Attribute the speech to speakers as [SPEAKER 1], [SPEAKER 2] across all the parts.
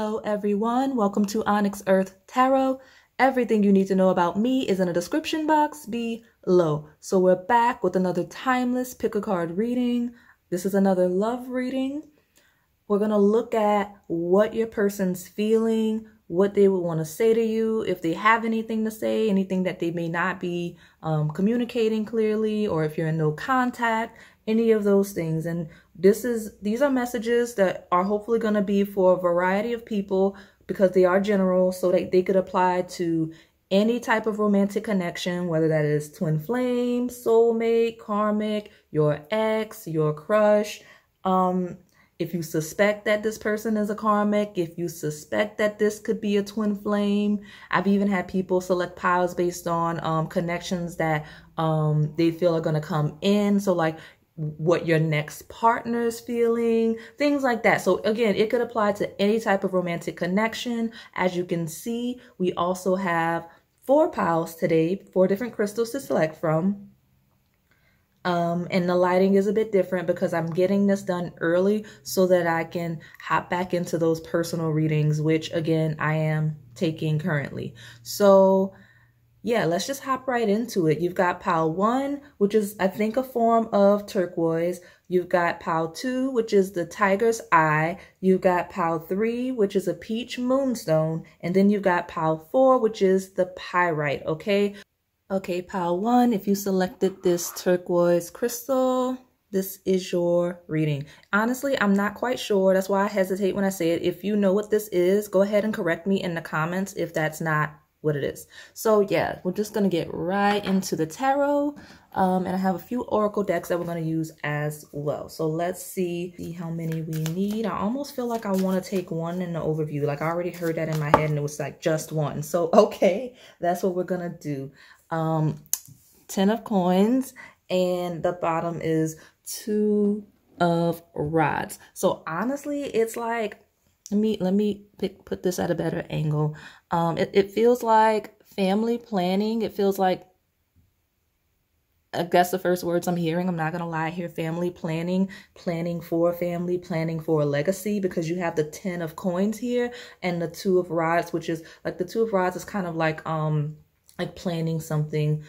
[SPEAKER 1] Hello everyone, welcome to OnyxEarth Tarot. Everything you need to know about me is in a description box below. So we're back with another timeless pick a card reading. This is another love reading. We're going to look at what your person's feeling, what they would want to say to you, if they have anything to say, anything that they may not be communicating clearly, or if you're in no contact, any of those things. And these are messages that are hopefully going to be for a variety of people because they are general, so that they could apply to any type of romantic connection, whether that is twin flame, soulmate, karmic, your ex, your crush. If you suspect that this person is a karmic, if you suspect that this could be a twin flame. I've even had people select piles based on connections that they feel are going to come in. So like what your next partner is feeling, things like that. So again, it could apply to any type of romantic connection. As you can see, we also have 4 piles today, 4 different crystals to select from. And the lighting is a bit different because I'm getting this done early so that I can hop back into those personal readings, which again, I am taking currently. So yeah, let's just hop right into it. You've got pile 1, which is, I think, a form of turquoise. You've got pile 2, which is the tiger's eye. You've got pile 3, which is a peach moonstone. And then you've got pile 4, which is the pyrite, okay? Okay, pile 1, if you selected this turquoise crystal, this is your reading. Honestly, I'm not quite sure. That's why I hesitate when I say it. If you know what this is, go ahead and correct me in the comments if that's not what it is. So yeah, we're just going to get right into the tarot. And I have a few oracle decks that we're going to use as well. So let's see how many we need. I almost feel like I want to take one in the overview. Like I already heard that in my head and it was like just one. So okay, that's what we're going to do. 10 of coins, and the bottom is 2 of rods. So honestly, it's like, let me put this at a better angle. It feels like family planning. It feels like, I guess the first words I'm hearing, I'm not gonna lie here, family planning, planning for a family, planning for a legacy, because you have the 10 of coins here and the 2 of rods, which is like the 2 of rods is kind of like planning something,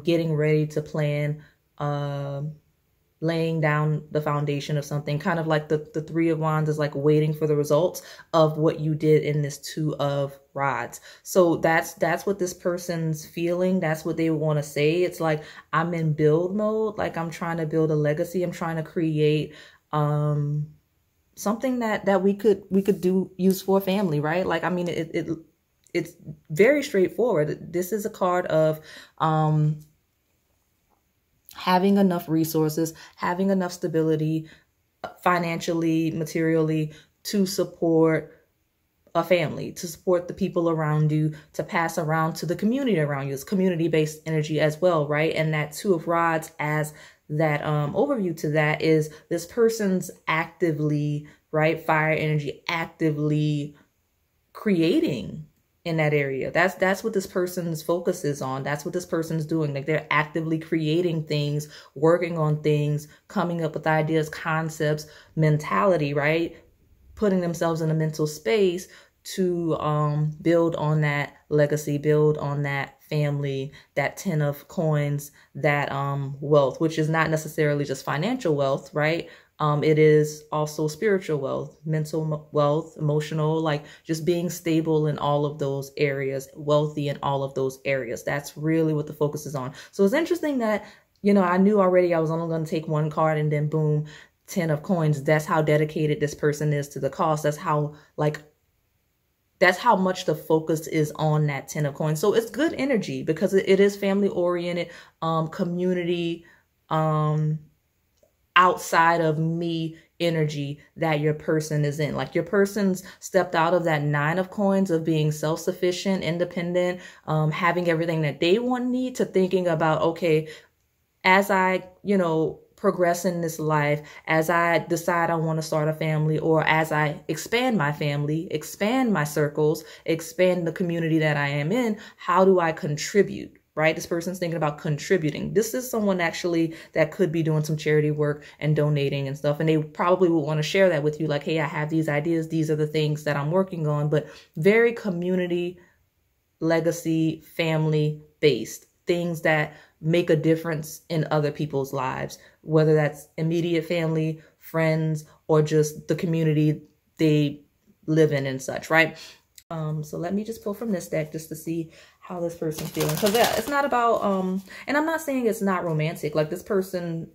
[SPEAKER 1] getting ready to plan, laying down the foundation of something, kind of like the 3 of wands is like waiting for the results of what you did in this 2 of rods. So that's what this person's feeling. That's what they want to say. It's like, I'm in build mode. Like I'm trying to build a legacy. I'm trying to create, something that we could use for a family, right? Like, I mean, it's very straightforward. This is a card of having enough resources, having enough stability financially, materially, to support a family, to support the people around you, to pass around to the community around you. It's community-based energy as well, right? And that 2 of rods as that overview to that is this person's actively, right? Fire energy, actively creating in that area. That's what this person's focus is on. That's what this person's doing. Like they're actively creating things, working on things, coming up with ideas, concepts, mentality, right? Putting themselves in a mental space to build on that legacy, build on that family, that 10 of coins, that wealth, which is not necessarily just financial wealth, right? It is also spiritual wealth, mental wealth, emotional, like just being stable in all of those areas, wealthy in all of those areas. That's really what the focus is on. So it's interesting that, you know, I knew already I was only going to take 1 card and then boom, 10 of coins. That's how dedicated this person is to the cause. That's how much the focus is on that 10 of coins. So it's good energy because it is family oriented, community, outside of me energy that your person is in. Like your person's stepped out of that 9 of coins of being self-sufficient, independent, having everything that they want, need, to thinking about, okay, as I, you know, progress in this life, as I decide I want to start a family, or as I expand my family, expand my circles, expand the community that I am in, how do I contribute? right? This person's thinking about contributing. This is someone actually that could be doing some charity work and donating and stuff. And they probably will want to share that with you. Like, hey, I have these ideas. These are the things that I'm working on, but very community, legacy, family based things that make a difference in other people's lives, whether that's immediate family, friends, or just the community they live in and such, right? So let me just pull from this deck just to see how this person's feeling. Because yeah, it's not about, and I'm not saying it's not romantic. Like, this person,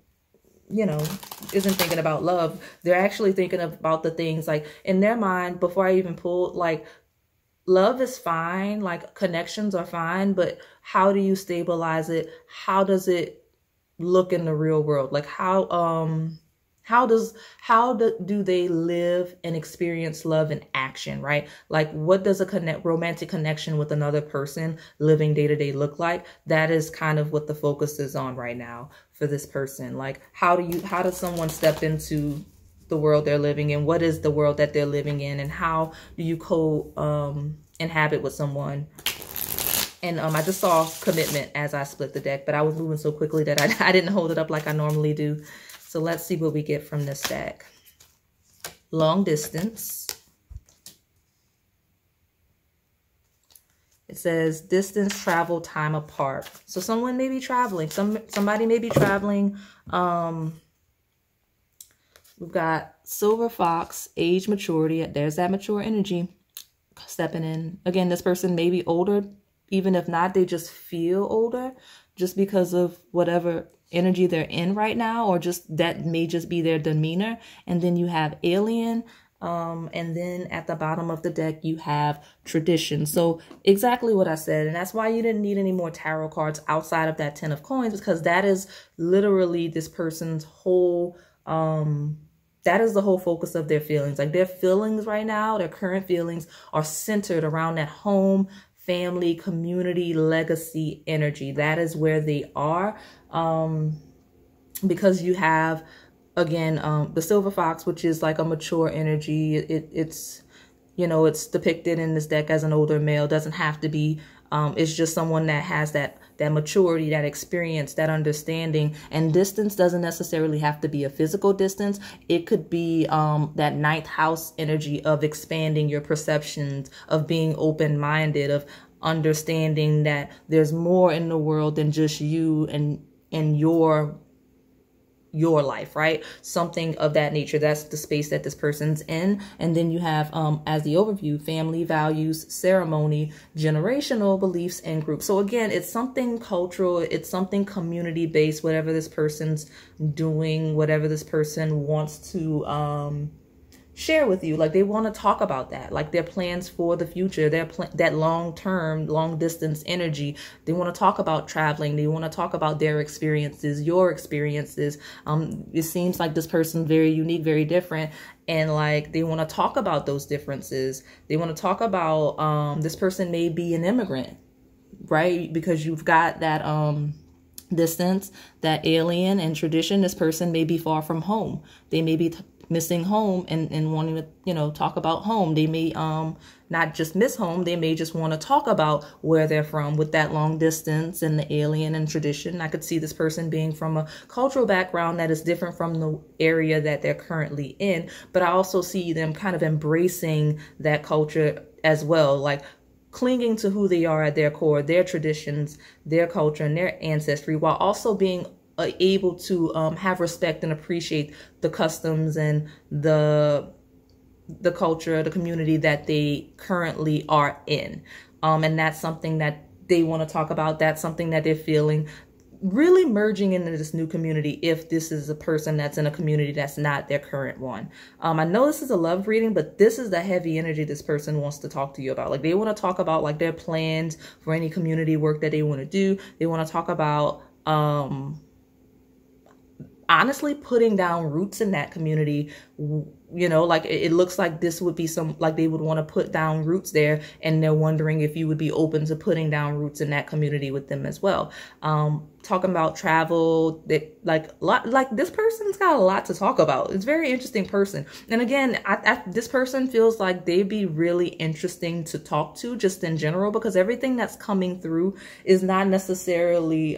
[SPEAKER 1] you know, isn't thinking about love. They're actually thinking about the things, like, in their mind, before I even pulled, like, love is fine, like, connections are fine, but how do you stabilize it? How does it look in the real world? Like, how do they live and experience love in action, right? Like, what does a romantic connection with another person living day to day look like? That is kind of what the focus is on right now for this person. Like, how does someone step into the world they're living in? What is the world that they're living in? And how do you inhabit with someone? And I just saw commitment as I split the deck, but I was moving so quickly that I didn't hold it up like I normally do. So let's see what we get from this deck. Long distance. It says distance, travel, time apart. So someone may be traveling. Somebody may be traveling. We've got Silver Fox, age, maturity. There's that mature energy stepping in. Again, this person may be older. Even if not, they just feel older just because of whatever energy they're in right now, or just that may just be their demeanor. And then you have alien. And then at the bottom of the deck, you have tradition. So exactly what I said. And that's why you didn't need any more tarot cards outside of that 10 of coins, because that is literally this person's whole, that is the whole focus of their feelings. Like, their feelings right now, their current feelings are centered around that home, family, community, legacy energy. That is where they are. Because you have, again, the Silver Fox, which is like a mature energy. It's, you know, it's depicted in this deck as an older male. Doesn't have to be. It's just someone that has that maturity, that experience, that understanding. And distance doesn't necessarily have to be a physical distance. It could be that ninth house energy of expanding your perceptions, of being open-minded, of understanding that there's more in the world than just you and your life, right? Something of that nature. That's the space that this person's in. And then you have, as the overview, family, values, ceremony, generational beliefs, and groups. So again, it's something cultural. It's something community based, whatever this person's doing, whatever this person wants to, share with you. Like, they want to talk about that, like their plans for the future, that long-term, long-distance energy. They want to talk about traveling. They want to talk about their experiences, your experiences. It seems like this person's very unique, very different. And like, they want to talk about those differences. They want to talk about, this person may be an immigrant, right? Because you've got that, distance, that alien and tradition. This person may be far from home. They may be missing home and wanting to, you know, talk about home. They may not just miss home, they may just want to talk about where they're from with that long distance and the alien and tradition. I could see this person being from a cultural background that is different from the area that they're currently in, but I also see them kind of embracing that culture as well, like clinging to who they are at their core, their traditions, their culture, and their ancestry, while also being able to have respect and appreciate the customs and the culture, the community that they currently are in. And that's something that they want to talk about. That's something that they're feeling, really merging into this new community if this is a person that's in a community that's not their current one. I know this is a love reading, but this is the heavy energy this person wants to talk to you about. Like, they want to talk about like their plans for any community work that they want to do. They want to talk about honestly putting down roots in that community. You know, like, it looks like this would be like they would want to put down roots there, and they're wondering if you would be open to putting down roots in that community with them as well. talking about travel, that like this person's got a lot to talk about. It's a very interesting person. And again, this person feels like they'd be really interesting to talk to just in general, because everything that's coming through is not necessarily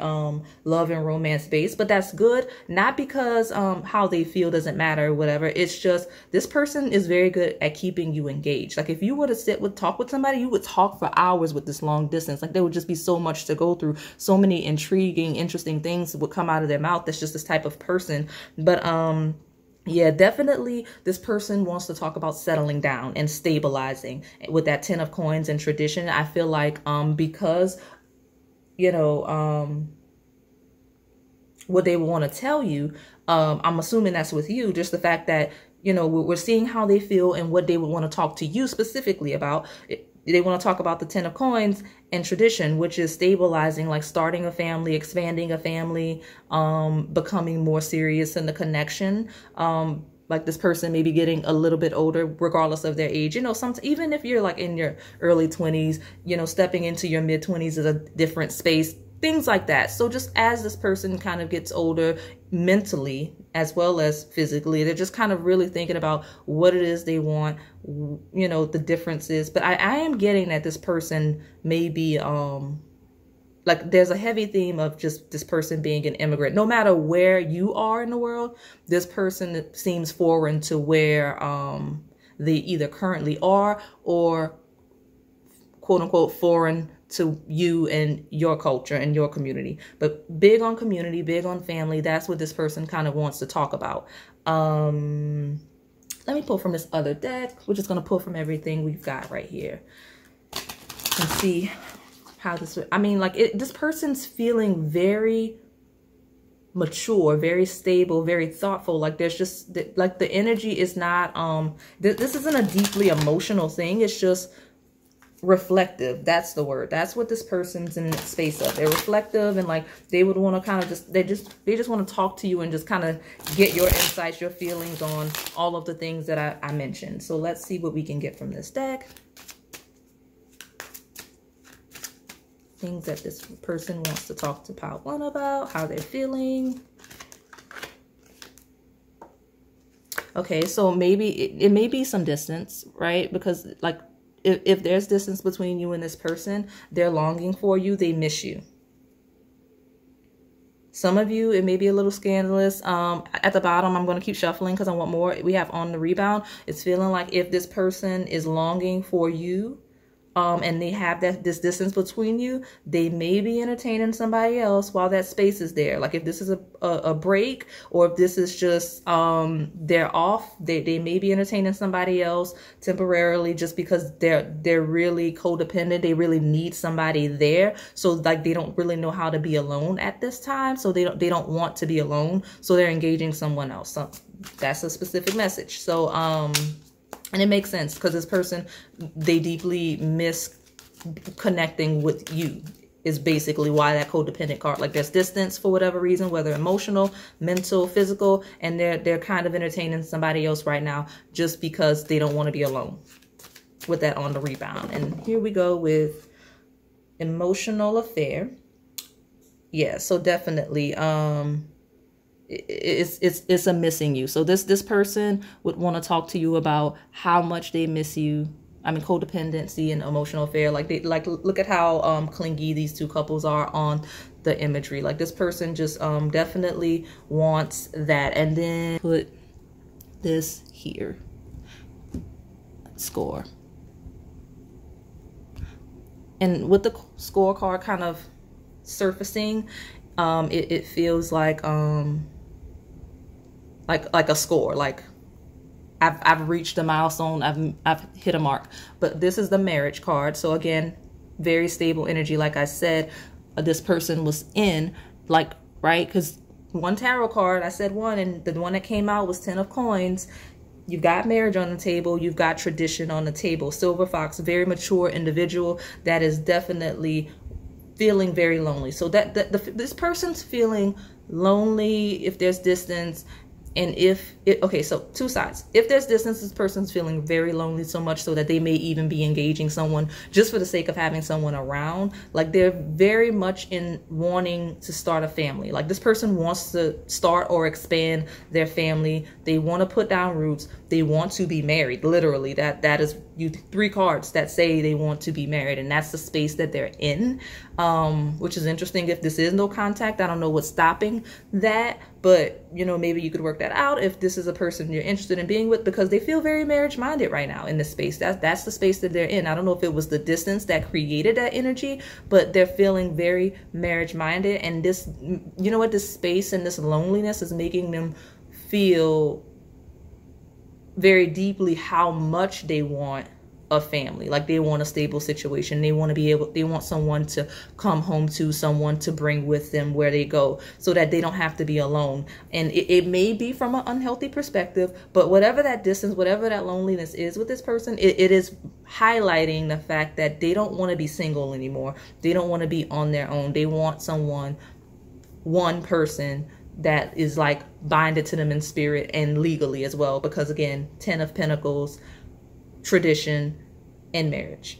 [SPEAKER 1] love and romance based, but that's good. Not because how they feel doesn't matter or whatever. It's just this person is very good at keeping you engaged. Like if you were to talk with somebody, you would talk for hours with this long distance. Like there would just be so much to go through, so many intriguing, interesting things would come out of their mouth. That's just this type of person. But yeah, definitely this person wants to talk about settling down and stabilizing with that 10 of coins and tradition. I feel like because, you know, what they want to tell you, I'm assuming that's with you, just the fact that, you know, we're seeing how they feel and what they would want to talk to you specifically about. They want to talk about the 10 of coins and tradition, which is stabilizing, like starting a family, expanding a family, becoming more serious in the connection. Like this person may be getting a little bit older, regardless of their age. You know, even if you're like in your early 20s, you know, stepping into your mid 20s is a different space, things like that. So just as this person kind of gets older mentally as well as physically, they're just kind of really thinking about what it is they want, you know, the differences. But I am getting that this person may be like there's a heavy theme of just this person being an immigrant. No matter where you are in the world, this person seems foreign to where they either currently are or quote unquote foreign to you and your culture and your community. But big on community, big on family. That's what this person kind of wants to talk about. Let me pull from this other deck. We're just going to pull from everything we've got right here and see how this, I mean, like this person's feeling very mature, very stable, very thoughtful. Like there's just like the energy is not, this isn't a deeply emotional thing. It's just reflective. That's the word. That's what this person's in the space of. They're reflective, and like they would want to kind of just, they just want to talk to you and just kind of get your insights, your feelings on all of the things that I mentioned. So let's see what we can get from this deck. Things that this person wants to talk to Pile 1 about, how they're feeling. Okay, so maybe it may be some distance, right? Because like if there's distance between you and this person, they're longing for you, they miss you. Some of you, it may be a little scandalous. At the bottom, I'm going to keep shuffling because I want more. We have on the rebound. It's feeling like if this person is longing for you, and they have this distance between you, they may be entertaining somebody else while that space is there. Like if this is a break, or if this is just they're off, they may be entertaining somebody else temporarily just because they're really codependent. They really need somebody there. So like they don't really know how to be alone at this time. So they don't want to be alone. So they're engaging someone else. So that's a specific message. So and it makes sense because this person, they deeply miss connecting with you is basically why that codependent card. Like there's distance for whatever reason, whether emotional, mental, physical, and they're kind of entertaining somebody else right now just because they don't want to be alone with that on the rebound. And here we go with emotional affair. Yeah, so definitely it's a missing you. So this person would want to talk to you about how much they miss you. I mean, codependency and emotional affair. Like look at how clingy these two couples are on the imagery. Like this person just definitely wants that. And then put this here. Score. And with the scorecard kind of surfacing, it feels like a score. Like I've reached a milestone. I've hit a mark. But this is the marriage card. So again, very stable energy. Like I said, this person was in, like, right? Because one tarot card, I said one, and the one that came out was 10 of coins. You've got marriage on the table. You've got tradition on the table. Silver Fox, very mature individual that is definitely feeling very lonely. So this person's feeling lonely if there's distance, And if it, okay, so two sides. If there's distance, this person's feeling very lonely, so much so that they may even be engaging someone just for the sake of having someone around. Like they're very much in wanting to start a family. Like this person wants to start or expand their family. They want to put down roots. They want to be married. Literally, that is you 3 cards that say they want to be married, and that's the space that they're in. Which is interesting. If this is no contact, I don't know what's stopping that, but you know, maybe you could work that out if this is a person you're interested in being with, because they feel very marriage minded right now in this space. That's the space that they're in. I don't know if it was the distance that created that energy, but they're feeling very marriage minded, and this, you know what, this space and this loneliness is making them feel very deeply how much they want a family. Like they want a stable situation. They want to be able, they want someone to come home to, someone to bring with them where they go, so that they don't have to be alone. And it may be from an unhealthy perspective, but whatever that distance, whatever that loneliness is with this person, it is highlighting the fact that they don't want to be single anymore. They don't want to be on their own. They want someone, one person that is like binded to them in spirit and legally as well, because again, 10 of Pentacles, tradition, and marriage.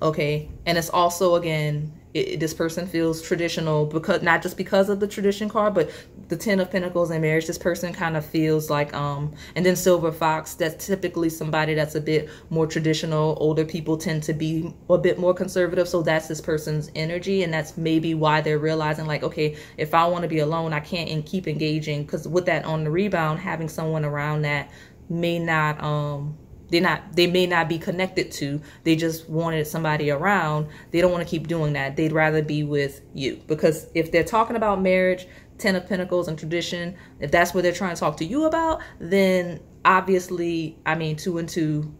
[SPEAKER 1] Okay, and it's also, again, this person feels traditional, because not just because of the tradition card, but the 10 of Pentacles and marriage. This person kind of feels like and then Silver Fox, that's typically somebody that's a bit more traditional. Older people tend to be a bit more conservative, so that's this person's energy, and that's maybe why they're realizing like, okay, if I want to be alone, I can't keep engaging, because with that on the rebound, having someone around that may not they may not be connected to. They just wanted somebody around. They don't want to keep doing that. They'd rather be with you, because if they're talking about marriage, 10 of Pentacles and tradition, if that's what they're trying to talk to you about, then obviously, I mean, 2 and 2,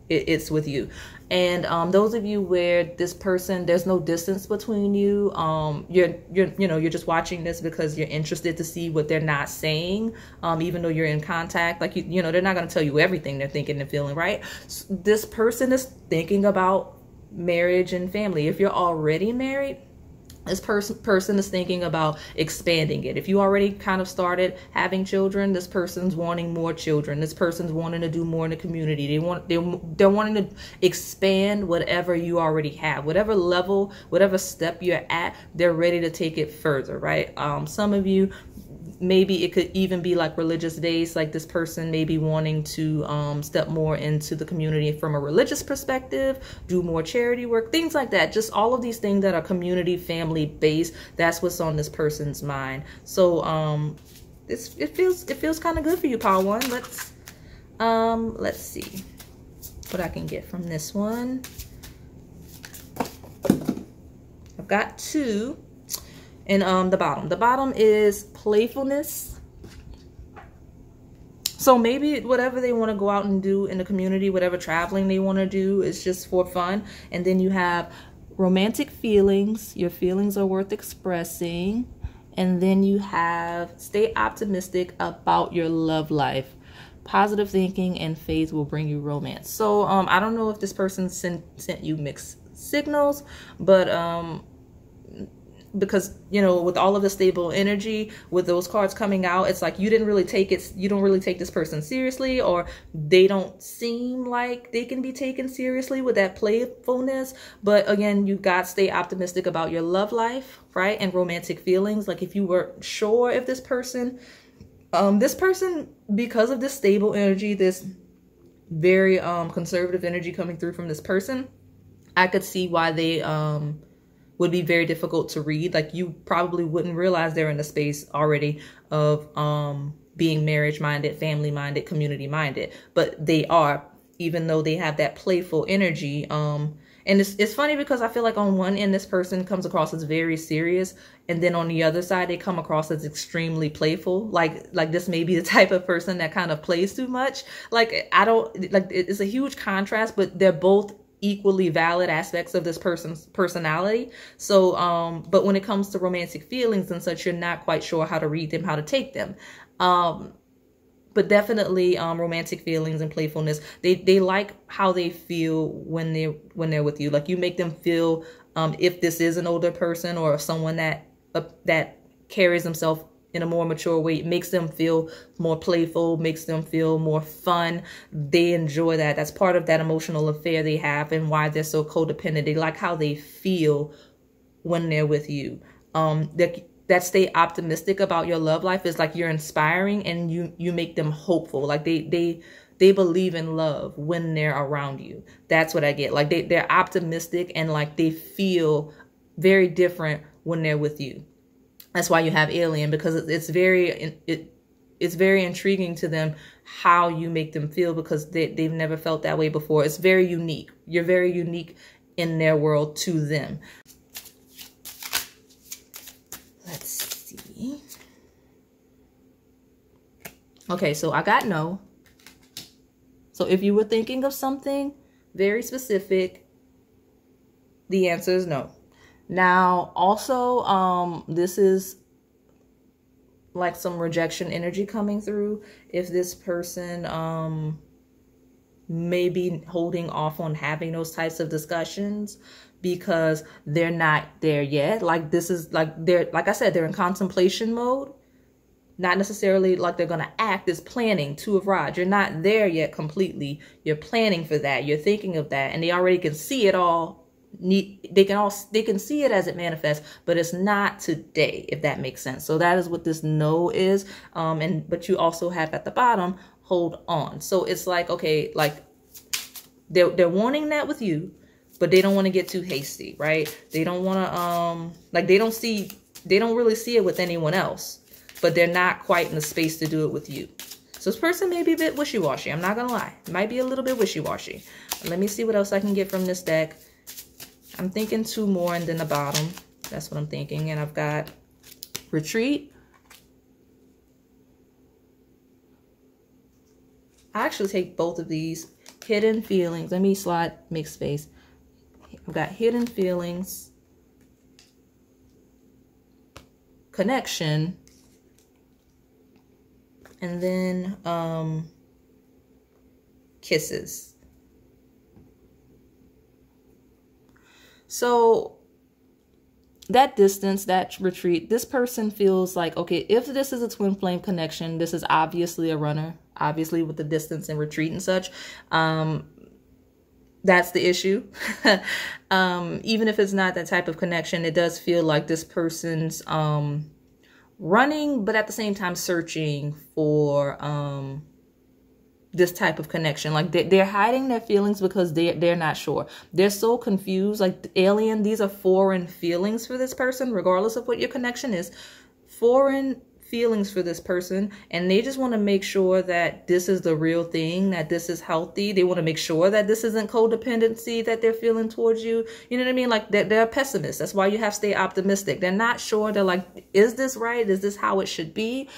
[SPEAKER 1] it's with you. And those of you where this person, there's no distance between you, you're just watching this because you're interested to see what they're not saying, even though you're in contact. Like you know, they're not going to tell you everything they're thinking and feeling, right? So this person is thinking about marriage and family. If you're already married, this person is thinking about expanding it. If you already kind of started having children, this person's wanting more children. This person's wanting to do more in the community. They're wanting to expand whatever you already have, whatever level, whatever step you're at, they're ready to take it further, right? Some of you, maybe it could even be like religious days, like this person may be wanting to step more into the community from a religious perspective, do more charity work, things like that. Just all of these things that are community, family based, that's what's on this person's mind. So it feels kind of good for you, Power One. Let's see what I can get from this one. I've got 2. And the bottom is playfulness. So maybe whatever they want to go out and do in the community, whatever traveling they want to do, is just for fun. And then you have romantic feelings. Your feelings are worth expressing. And then you have stay optimistic about your love life. Positive thinking and faith will bring you romance. So I don't know if this person sent you mixed signals, but because, you know, with all of the stable energy, with those cards coming out, it's like you don't really take this person seriously, or they don't seem like they can be taken seriously with that playfulness. But again, you got to stay optimistic about your love life, right? And romantic feelings. Like if you weren't sure if this person, because of this stable energy, this very conservative energy coming through from this person, I could see why they would be very difficult to read. Like you probably wouldn't realize they're in the space already of being marriage minded, family minded, community minded, but they are, even though they have that playful energy. And it's funny because I feel like on one end, this person comes across as very serious, and then on the other side, they come across as extremely playful. Like this may be the type of person that kind of plays too much. Like it's a huge contrast, but they're both equally valid aspects of this person's personality. So but when it comes to romantic feelings and such, you're not quite sure how to read them, how to take them. But definitely romantic feelings and playfulness, they like how they feel when they're with you. Like you make them feel, if this is an older person or someone that carries themselves in a more mature way. It makes them feel more playful, makes them feel more fun. They enjoy that. That's part of that emotional affair they have and why they're so codependent. They like how they feel when they're with you. That stay optimistic about your love life is like you're inspiring and you make them hopeful. Like they believe in love when they're around you. That's what I get. Like they're optimistic and like they feel very different when they're with you. That's why you have alien, because it's very intriguing to them how you make them feel, because they've never felt that way before. It's very unique. You're very unique in their world to them. Let's see. Okay, so I got no. So if you were thinking of something very specific, the answer is no. Now, also, this is like some rejection energy coming through. If this person may be holding off on having those types of discussions because they're not there yet. Like this is like like I said, they're in contemplation mode. Not necessarily like they're going to act, as planning. Two of Rods. You're not there yet completely. You're planning for that. You're thinking of that. And they already can see it all. They can see it as it manifests, but it's not today, if that makes sense. So that is what this no is. But you also have at the bottom, hold on. So it's like, okay, like they're wanting that with you, but they don't want to get too hasty, right? They don't want to, like they don't really see it with anyone else, but they're not quite in the space to do it with you. So this person may be a bit wishy-washy. I'm not going to lie. It might be a little bit wishy-washy. Let me see what else I can get from this deck. I'm thinking 2 more and then the bottom. That's what I'm thinking. And I've got retreat. I actually take both of these. Hidden feelings. Let me make space. I've got hidden feelings. Connection. And then kisses. So that distance, that retreat, this person feels like, okay, if this is a twin flame connection, this is obviously a runner, obviously with the distance and retreat and such. That's the issue. Even if it's not that type of connection, it does feel like this person's running, but at the same time searching for this type of connection. Like they're hiding their feelings because they're not sure. They're so confused. Like alien, these are foreign feelings for this person, regardless of what your connection is. Foreign feelings for this person, and they just want to make sure that this is the real thing, that this is healthy. They want to make sure that this isn't codependency that they're feeling towards you. You know what I mean? Like they're pessimists. That's why you have to stay optimistic. They're not sure. They're like, is this right? Is this how it should be?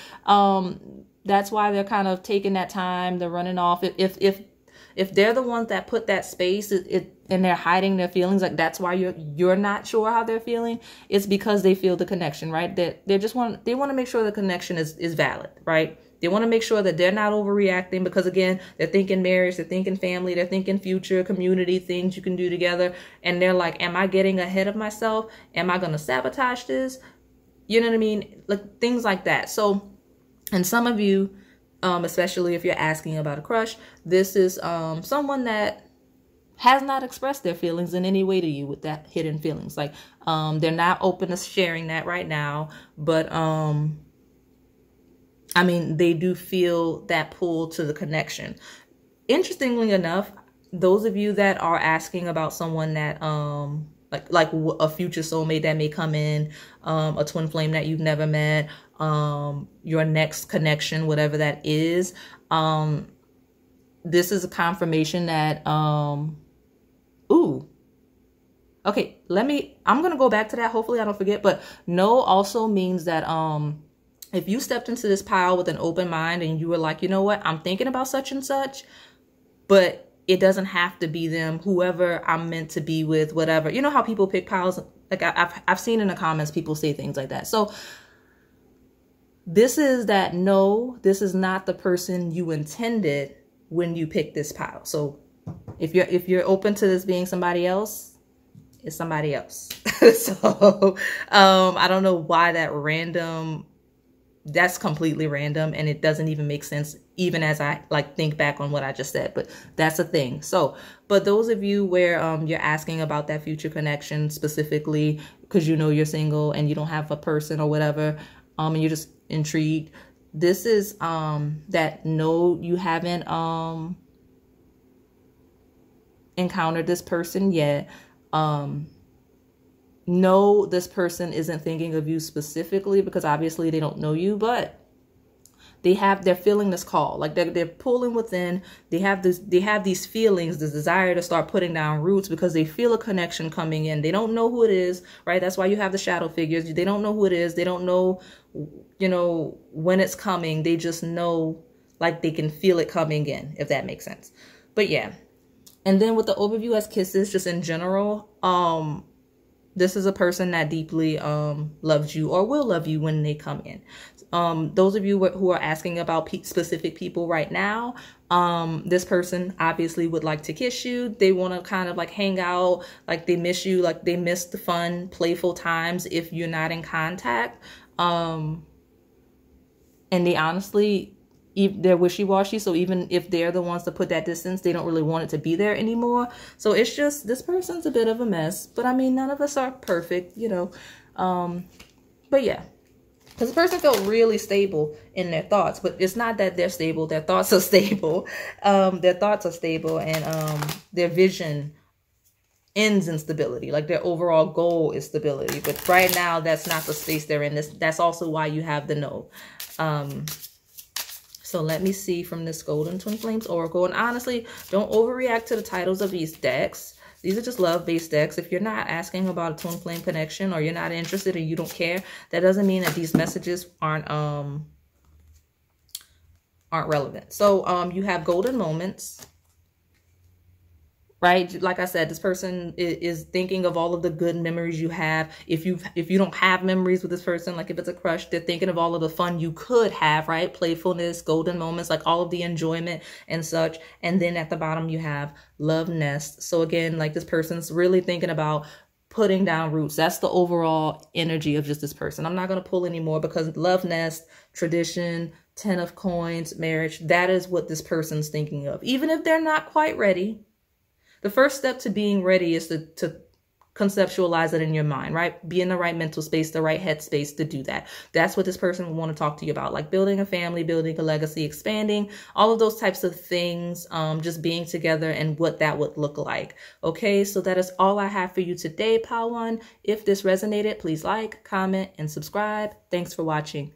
[SPEAKER 1] That's why they're kind of taking that time. They're running off. If they're the ones that put that space and they're hiding their feelings, like that's why you're not sure how they're feeling. It's because they feel the connection, right? That they want to make sure the connection is valid, right? They want to make sure that they're not overreacting, because again, they're thinking marriage, they're thinking family, they're thinking future, community, things you can do together. And they're like, am I getting ahead of myself? Am I going to sabotage this? You know what I mean? Like things like that. So, and some of you, especially if you're asking about a crush, this is someone that has not expressed their feelings in any way to you with that hidden feelings. Like they're not open to sharing that right now, but I mean, they do feel that pull to the connection. Interestingly enough, those of you that are asking about someone that like a future soulmate that may come in, a twin flame that you've never met, your next connection, whatever that is, this is a confirmation that okay, I'm gonna go back to that, hopefully I don't forget. But no also means that if you stepped into this pile with an open mind and you were like, you know what, I'm thinking about such and such, but it doesn't have to be them, whoever I'm meant to be with, whatever. You know how people pick piles? Like I've seen in the comments people say things like that. So this is that no, this is not the person you intended when you picked this pile. So if you're open to this being somebody else, it's somebody else. So I don't know why that random that's completely random, and it doesn't even make sense even as I like think back on what I just said, but that's a thing. So, but those of you where you're asking about that future connection specifically because you know you're single and you don't have a person or whatever, and you're just intrigued, this is that no, you haven't encountered this person yet. No, this person isn't thinking of you specifically because obviously they don't know you, but they're feeling this call. Like they're pulling within. They have these feelings, this desire to start putting down roots because they feel a connection coming in. They don't know who it is, right? That's why you have the shadow figures. They don't know who it is. They don't know, you know, when it's coming. They just know, like, they can feel it coming in, if that makes sense. But yeah. And then with the overview as kisses, just in general, this is a person that deeply loves you or will love you when they come in. Those of you who are asking about specific people right now, this person obviously would like to kiss you. They want to kind of like hang out, like they miss you, like they miss the fun, playful times if you're not in contact. And they honestly, they're wishy-washy, so even if they're the ones to put that distance, they don't really want it to be there anymore. So it's just, this person's a bit of a mess, but I mean, none of us are perfect, you know. But yeah, because the person felt really stable in their thoughts, but it's not that they're stable, their thoughts are stable. Their thoughts are stable, and their vision ends in stability. Like their overall goal is stability, but right now that's not the space they're in. That's also why you have the no. So let me see from this Golden Twin Flames Oracle. And honestly, don't overreact to the titles of these decks. These are just love-based decks. If you're not asking about a twin flame connection or you're not interested and you don't care, that doesn't mean that these messages aren't relevant. So you have golden moments, right? Like I said, this person is thinking of all of the good memories you have. If you don't have memories with this person, like if it's a crush, they're thinking of all of the fun you could have, right? Playfulness, golden moments, like all of the enjoyment and such. And then at the bottom, you have love nest. So again, like this person's really thinking about putting down roots. That's the overall energy of just this person. I'm not going to pull anymore because love nest, tradition, 10 of coins, marriage, that is what this person's thinking of. Even if they're not quite ready, the first step to being ready is to conceptualize it in your mind, right? Be in the right mental space, the right head space to do that. That's what this person will want to talk to you about, like building a family, building a legacy, expanding, all of those types of things, just being together and what that would look like. Okay, so that is all I have for you today, Pile 1. If this resonated, please like, comment, and subscribe. Thanks for watching.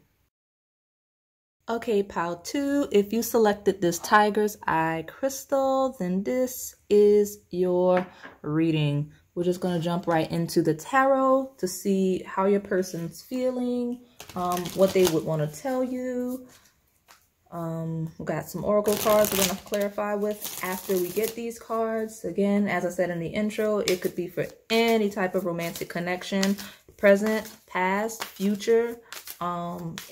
[SPEAKER 1] Okay, Pile 2, if you selected this Tiger's Eye crystal, then this is your reading. We're just going to jump right into the tarot to see how your person's feeling, what they would want to tell you. We've got some oracle cards we're going to clarify with after we get these cards. Again, as I said in the intro, it could be for any type of romantic connection, present, past, future.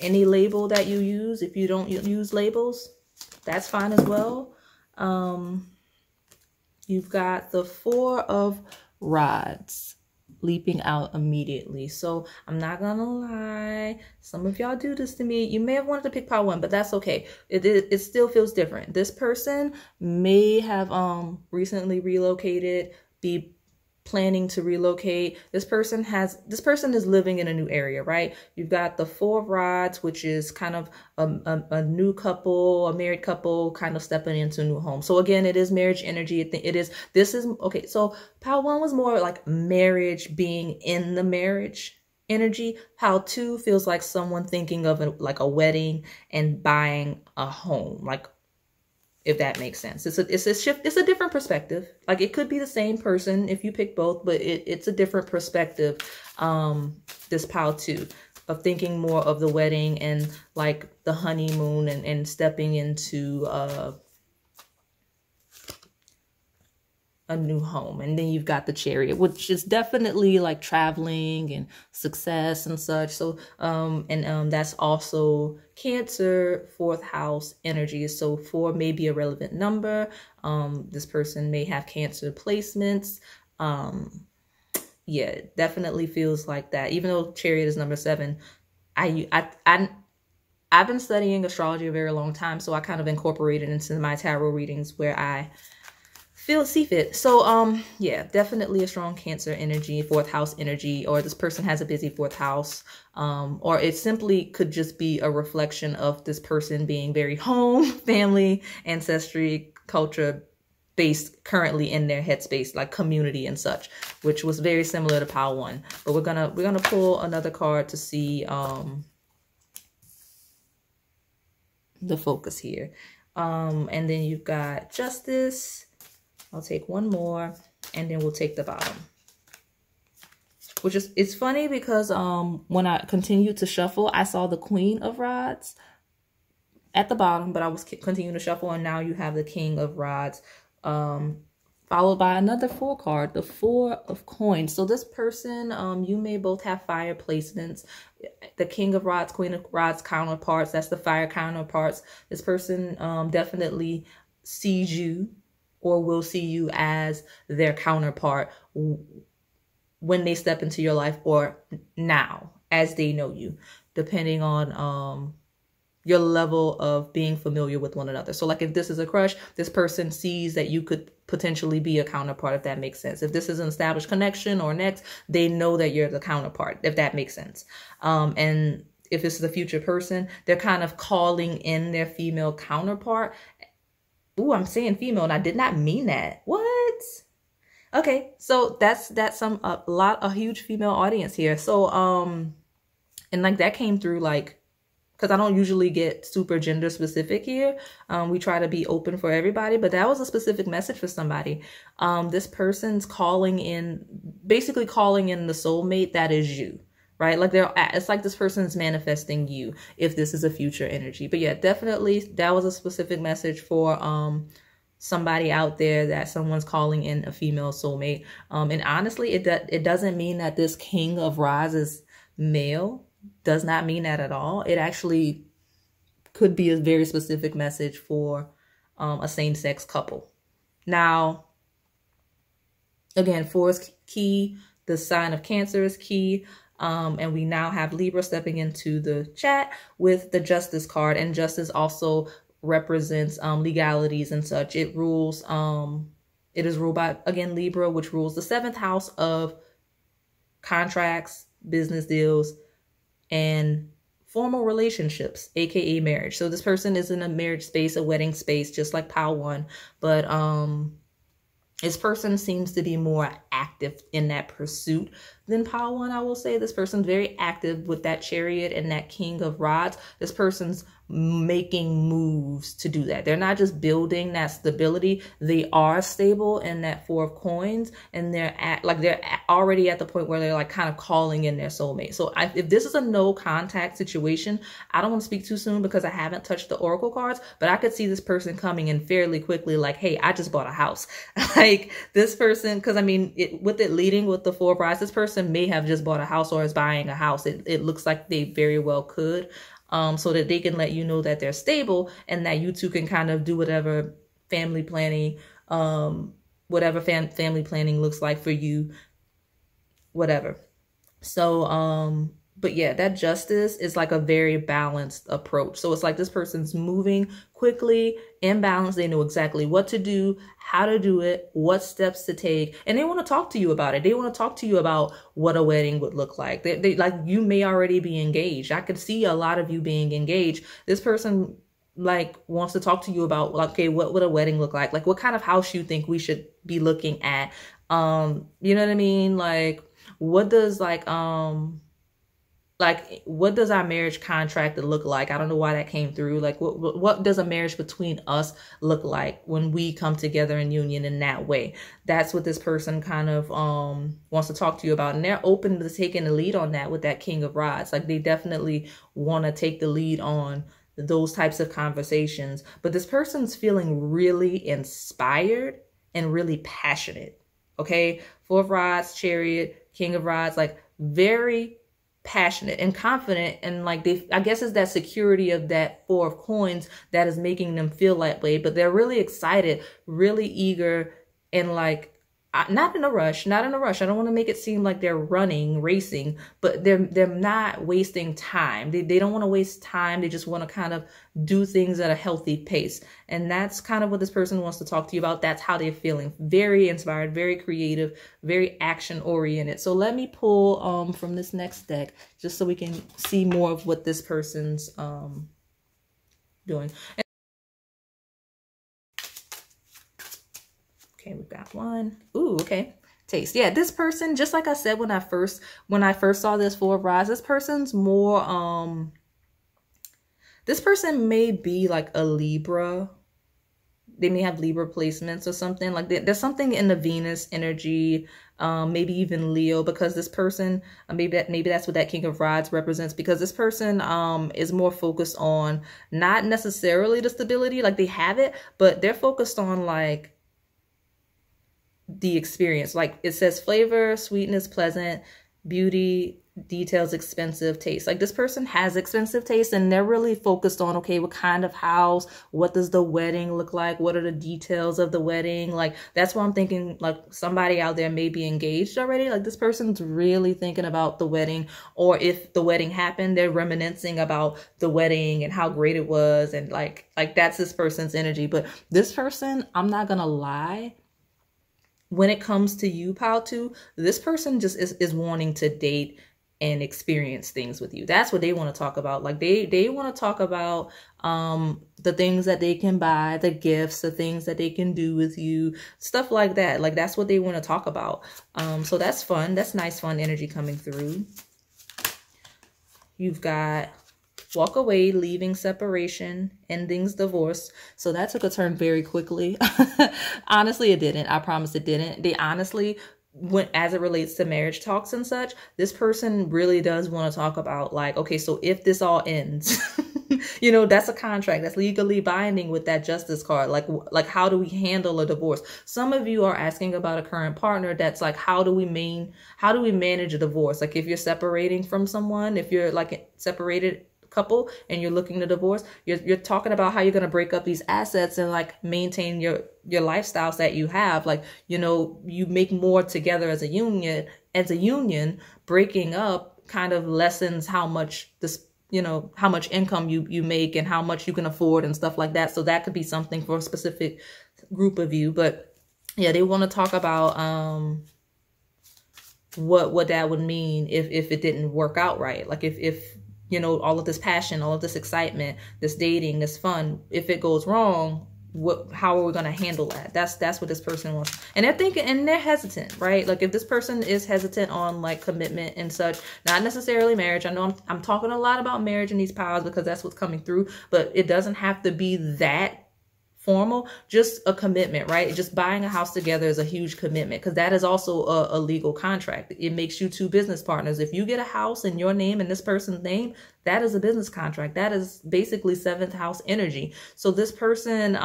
[SPEAKER 1] Any label that you use. If you don't use labels, that's fine as well. You've got the 4 of Rods leaping out immediately. So I'm not gonna lie, some of y'all do this to me. You may have wanted to pick Pile 1, but that's okay. It still feels different. This person may have recently relocated, be planning to relocate. This person is living in a new area, right? You've got the 4 of Rods, which is kind of a new couple, a married couple kind of stepping into a new home. So again, it is marriage energy. This is okay. So Pile 1 was more like marriage, being in the marriage energy. Pile 2 feels like someone thinking of like a wedding and buying a home, like, if that makes sense. It's a shift. It's a different perspective. Like it could be the same person if you pick both, but it's a different perspective. This Pile 2 of thinking more of the wedding and like the honeymoon and stepping into a new home. And then you've got the Chariot, which is definitely like traveling and success and such. So that's also Cancer, 4th house energy. So 4 may be a relevant number. This person may have Cancer placements. Yeah, it definitely feels like that. Even though Chariot is number 7, I've been studying astrology a very long time, so I kind of incorporate it into my tarot readings where I see fit. So yeah, definitely a strong Cancer energy, 4th house energy, or this person has a busy 4th house, or it simply could just be a reflection of this person being very home, family, ancestry, culture based currently in their headspace, like community and such, which was very similar to pile 1. But we're gonna pull another card to see the focus here. And then you've got Justice. I'll take one more, and then we'll take the bottom. Which is, it's funny because when I continued to shuffle, I saw the Queen of Rods at the bottom, but I was continuing to shuffle, and now you have the King of Rods, followed by another 4 card, the 4 of Coins. So this person, you may both have fire placements. The King of Rods, Queen of Rods counterparts, that's the fire counterparts. This person definitely sees you or will see you as their counterpart when they step into your life, or now as they know you, depending on your level of being familiar with one another. So like if this is a crush, this person sees that you could potentially be a counterpart, if that makes sense. If this is an established connection or next, they know that you're the counterpart, if that makes sense. And if this is a future person, they're kind of calling in their female counterpart. Ooh, I'm saying female, and I did not mean that. What? Okay, so that's a huge female audience here. So and like that came through, like, because I don't usually get super gender specific here. We try to be open for everybody, but that was a specific message for somebody. This person's basically calling in the soulmate that is you. Right? Like it's like this person's manifesting you if this is a future energy. But yeah, definitely that was a specific message for somebody out there, that someone's calling in a female soulmate. And honestly, it doesn't mean that this King of Rods is male. Does not mean that at all. It actually could be a very specific message for a same-sex couple. Now, again, 4 is key. The sign of Cancer is key. And we now have Libra stepping into the chat with the Justice card, and Justice also represents legalities and such. It rules, it is ruled by, again, Libra, which rules the 7th house of contracts, business deals, and formal relationships, aka marriage. So this person is in a marriage space, a wedding space, just like pile 1, but this person seems to be more active in that pursuit than pile 1. I will say this person's very active with that Chariot and that King of Rods. This person's making moves to do that. They're not just building that stability. They are stable in that 4 of Coins, and they're already at the point where they're like kind of calling in their soulmate. So if this is a no contact situation, I don't want to speak too soon because I haven't touched the Oracle cards, but I could see this person coming in fairly quickly, like, hey, I just bought a house. Like this person, because I mean, with it leading with the 4 of Rods, this person may have just bought a house or is buying a house. It looks like they very well could. So that they can let you know that they're stable, and that you two can kind of do whatever family planning, whatever family planning looks like for you, whatever. So, but yeah, that Justice is like a very balanced approach. So it's like this person's moving quickly, in balance. They know exactly what to do, how to do it, what steps to take, and they want to talk to you about it. They want to talk to you about what a wedding would look like. They like, you may already be engaged. I could see a lot of you being engaged. This person like wants to talk to you about, like, okay, what would a wedding look like? Like what kind of house you think we should be looking at? You know what I mean? Like what does what does our marriage contract look like? I don't know why that came through. Like, what does a marriage between us look like when we come together in union in that way? That's what this person kind of wants to talk to you about. And they're open to taking the lead on that with that King of Rods. Like, they definitely want to take the lead on those types of conversations. But this person's feeling really inspired and really passionate. Okay? 4 of Rods, Chariot, King of Rods, like very passionate and confident, and like I guess it's that security of that 4 of Coins that is making them feel that way. But they're really excited, really eager, and like not in a rush, not in a rush. I don't want to make it seem like they're running, racing, but they're not wasting time. They don't want to waste time. They just want to kind of do things at a healthy pace. And that's kind of what this person wants to talk to you about. That's how they're feeling. Very inspired, very creative, very action oriented. So let me pull from this next deck just so we can see more of what this person's doing. Okay, we've got one. Ooh, okay. Taste. Yeah, this person, just like I said when I first saw this Four of Rods, this person's more this person may be like a Libra. They may have Libra placements or something. Like there's something in the Venus energy, maybe even Leo, because this person, maybe that's what that King of Rods represents, because this person is more focused on not necessarily the stability, like they have it, but they're focused on like the experience. Like it says flavor, sweetness, pleasant, beauty, details, expensive, taste. Like this person has expensive taste and they're really focused on, okay, what kind of house, what does the wedding look like, what are the details of the wedding? Like that's why I'm thinking like somebody out there may be engaged already. Like this person's really thinking about the wedding, or if the wedding happened, they're reminiscing about the wedding and how great it was, and like that's this person's energy. But this person, I'm not gonna lie, when it comes to you, Pile 2, this person just is wanting to date and experience things with you. That's what they want to talk about. Like they want to talk about the things that they can buy, the gifts, the things that they can do with you, stuff like that. Like that's what they want to talk about. So that's fun. That's nice, fun energy coming through. You've got walk away, leaving, separation, endings, divorce. So that took a turn very quickly. Honestly, it didn't. I promise it didn't. They honestly, as it relates to marriage talks and such, this person really does want to talk about like, okay, so if this all ends, you know, that's a contract that's legally binding with that Justice card. Like how do we handle a divorce? Some of you are asking about a current partner. That's like, how do we manage a divorce? Like if you're separating from someone, if you're like separated couple and you're looking to divorce, you're talking about how you're going to break up these assets and like maintain your lifestyles that you have. Like, you know, you make more together as a union. Breaking up kind of lessens how much this, you know, how much income you make and how much you can afford and stuff like that. So that could be something for a specific group of you. But yeah, they want to talk about what that would mean if it didn't work out right. Like if you know, all of this passion, all of this excitement, this dating, this fun, if it goes wrong, how are we going to handle that? That's what this person wants. And they're thinking, and they're hesitant, right? Like if this person is hesitant on like commitment and such, not necessarily marriage. I know I'm talking a lot about marriage in these piles because that's what's coming through, but it doesn't have to be that formal, just a commitment, right? Just buying a house together is a huge commitment because that is also a legal contract. It makes you two business partners. If you get a house in your name and this person's name, that is a business contract. That is basically 7th house energy. So this person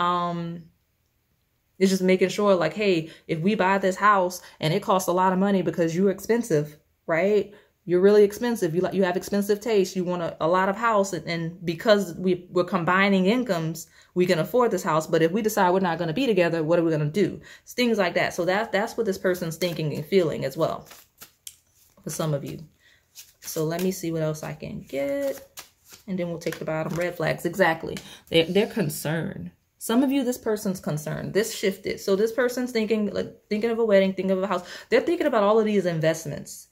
[SPEAKER 1] is just making sure like, hey, if we buy this house and it costs a lot of money because you're expensive, right? You're really expensive. You have expensive taste. You want a lot of house. And because we're combining incomes, we can afford this house. But if we decide we're not going to be together, what are we going to do? It's things like that. So that's what this person's thinking and feeling as well for some of you. So let me see what else I can get. And then we'll take the bottom. Red flags. Exactly. They're concerned. Some of you, this person's concerned. This shifted. So this person's thinking of a wedding, thinking of a house. They're thinking about all of these investments.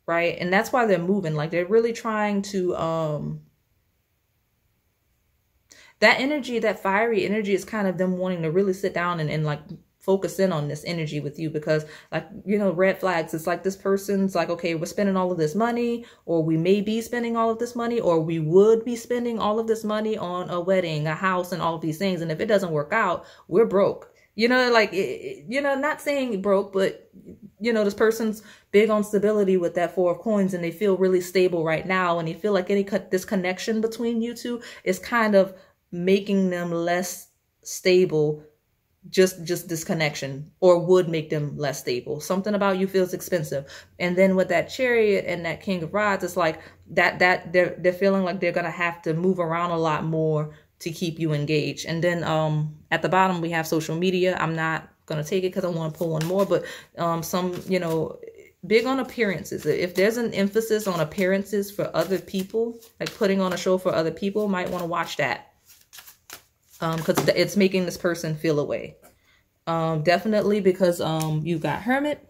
[SPEAKER 1] Right. And that's why they're moving. Like they're really trying to, that energy, that fiery energy is kind of them wanting to really sit down and like focus in on this energy with you because like, you know, red flags. It's like this person's like, okay, we're spending all of this money, or we may be spending all of this money, or we would be spending all of this money on a wedding, a house, and all of these things. And if it doesn't work out, we're broke. You know, like, you know, not saying broke, but, you know, this person's big on stability with that 4 of coins and they feel really stable right now. And they feel like this connection between you two is kind of making them less stable, just this connection, or would make them less stable. Something about you feels expensive. And then with that Chariot and that King of Rods, it's like that they're feeling like they're going to have to move around a lot more to keep you engaged. And then at the bottom, we have social media. I'm not gonna take it because I want to pull one more, but some, you know, big on appearances. If there's an emphasis on appearances for other people, like putting on a show for other people, might want to watch that. Because it's making this person feel away. Definitely because you got Hermit,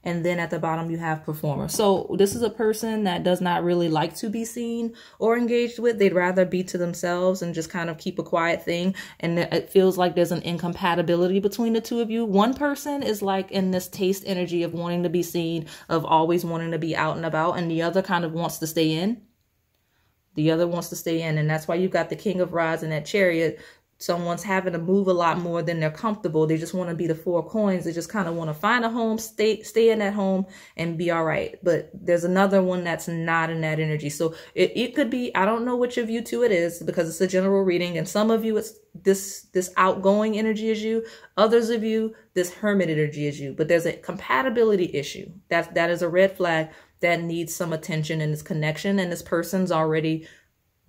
[SPEAKER 1] and then at the bottom you have Performer. So this is a person that does not really like to be seen or engaged with. They'd rather be to themselves and just kind of keep a quiet thing. And it feels like there's an incompatibility between the two of you. One person is like in this taste energy of wanting to be seen, of always wanting to be out and about, and the other kind of wants to stay in. The other wants to stay in, and that's why you've got the King of Rods and that Chariot. Someone's having to move a lot more than they're comfortable. They just want to be the 4 coins. They just kind of want to find a home, stay in that home and be all right. But there's another one that's not in that energy. So it could be, I don't know which of you two it is because it's a general reading. And some of you, it's this outgoing energy is you. Others of you, this Hermit energy is you. But there's a compatibility issue. That is a red flag that needs some attention in this connection. And this person's already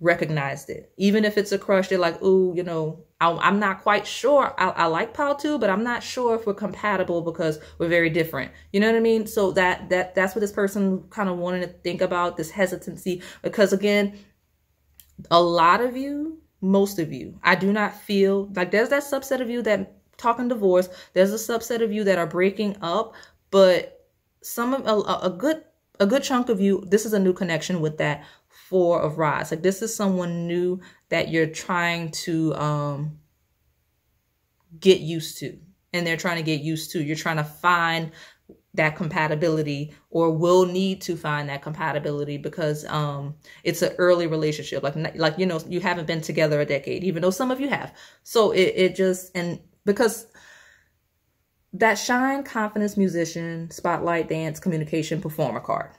[SPEAKER 1] recognized it. Even if it's a crush, they're like, ooh, you know, I'm not quite sure. I like Pal too, but I'm not sure if we're compatible because we're very different. You know what I mean? So that's what this person kind of wanted to think about, this hesitancy. Because again, a lot of you, most of you, I do not feel like there's that subset of you that talking divorce. There's a subset of you that are breaking up, but some of a good chunk of you, this is a new connection with that 4 of Rods. Like this is someone new that you're trying to get used to, and they're trying to get used to. You're trying to find that compatibility, or will need to find that compatibility, because it's an early relationship. Like you know, you haven't been together a decade, even though some of you have. So it just, and because that shine, confidence, musician, spotlight, dance, communication, performer card.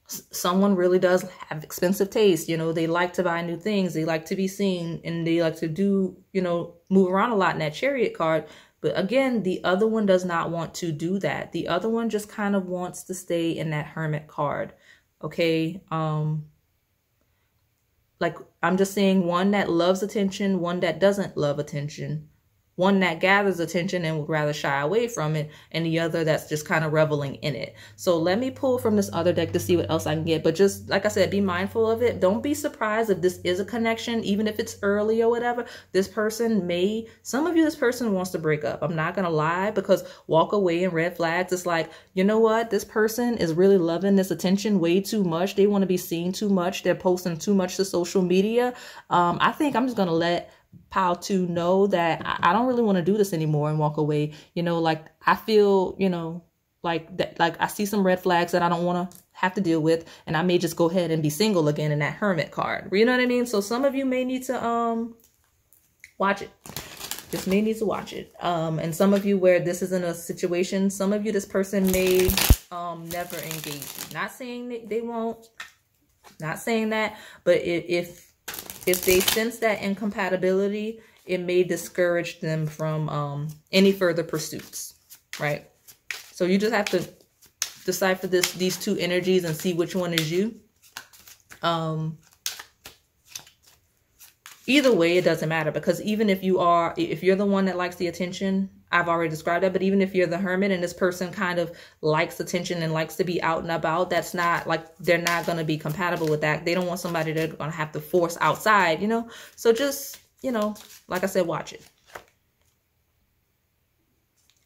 [SPEAKER 1] Someone really does have expensive taste. You know, they like to buy new things. They like to be seen, and they like to do, you know, move around a lot in that Chariot card. But again, the other one does not want to do that. The other one just kind of wants to stay in that Hermit card. Okay. Like I'm just saying, one that loves attention, one that doesn't love attention. One that gathers attention and would rather shy away from it, and the other that's just kind of reveling in it. So let me pull from this other deck to see what else I can get. But just like I said, be mindful of it. Don't be surprised if this is a connection, even if it's early or whatever. This person may, some of you, this person wants to break up. I'm not going to lie, because walk away and red flags. It's like, you know what? This person is really loving this attention way too much. They want to be seen too much. They're posting too much to social media. I think I'm just going to let Pal to know that I don't really want to do this anymore and walk away. You know, like I feel, you know, like that, like I see some red flags that I don't want to have to deal with, and I may just go ahead and be single again in that Hermit card. You know what I mean? So some of you may need to watch it. Just may need to watch it. And some of you where this isn't a situation, some of you, this person may never engage you. Not saying that they won't, not saying that, but if they sense that incompatibility, it may discourage them from any further pursuits, right? So you just have to decipher these two energies and see which one is you. Either way, it doesn't matter, because even if you're the one that likes the attention, I've already described that, but even if you're the Hermit and this person kind of likes attention and likes to be out and about, that's not like, they're not going to be compatible with that. They don't want somebody they're going to have to force outside, you know? So just, you know, like I said, watch it.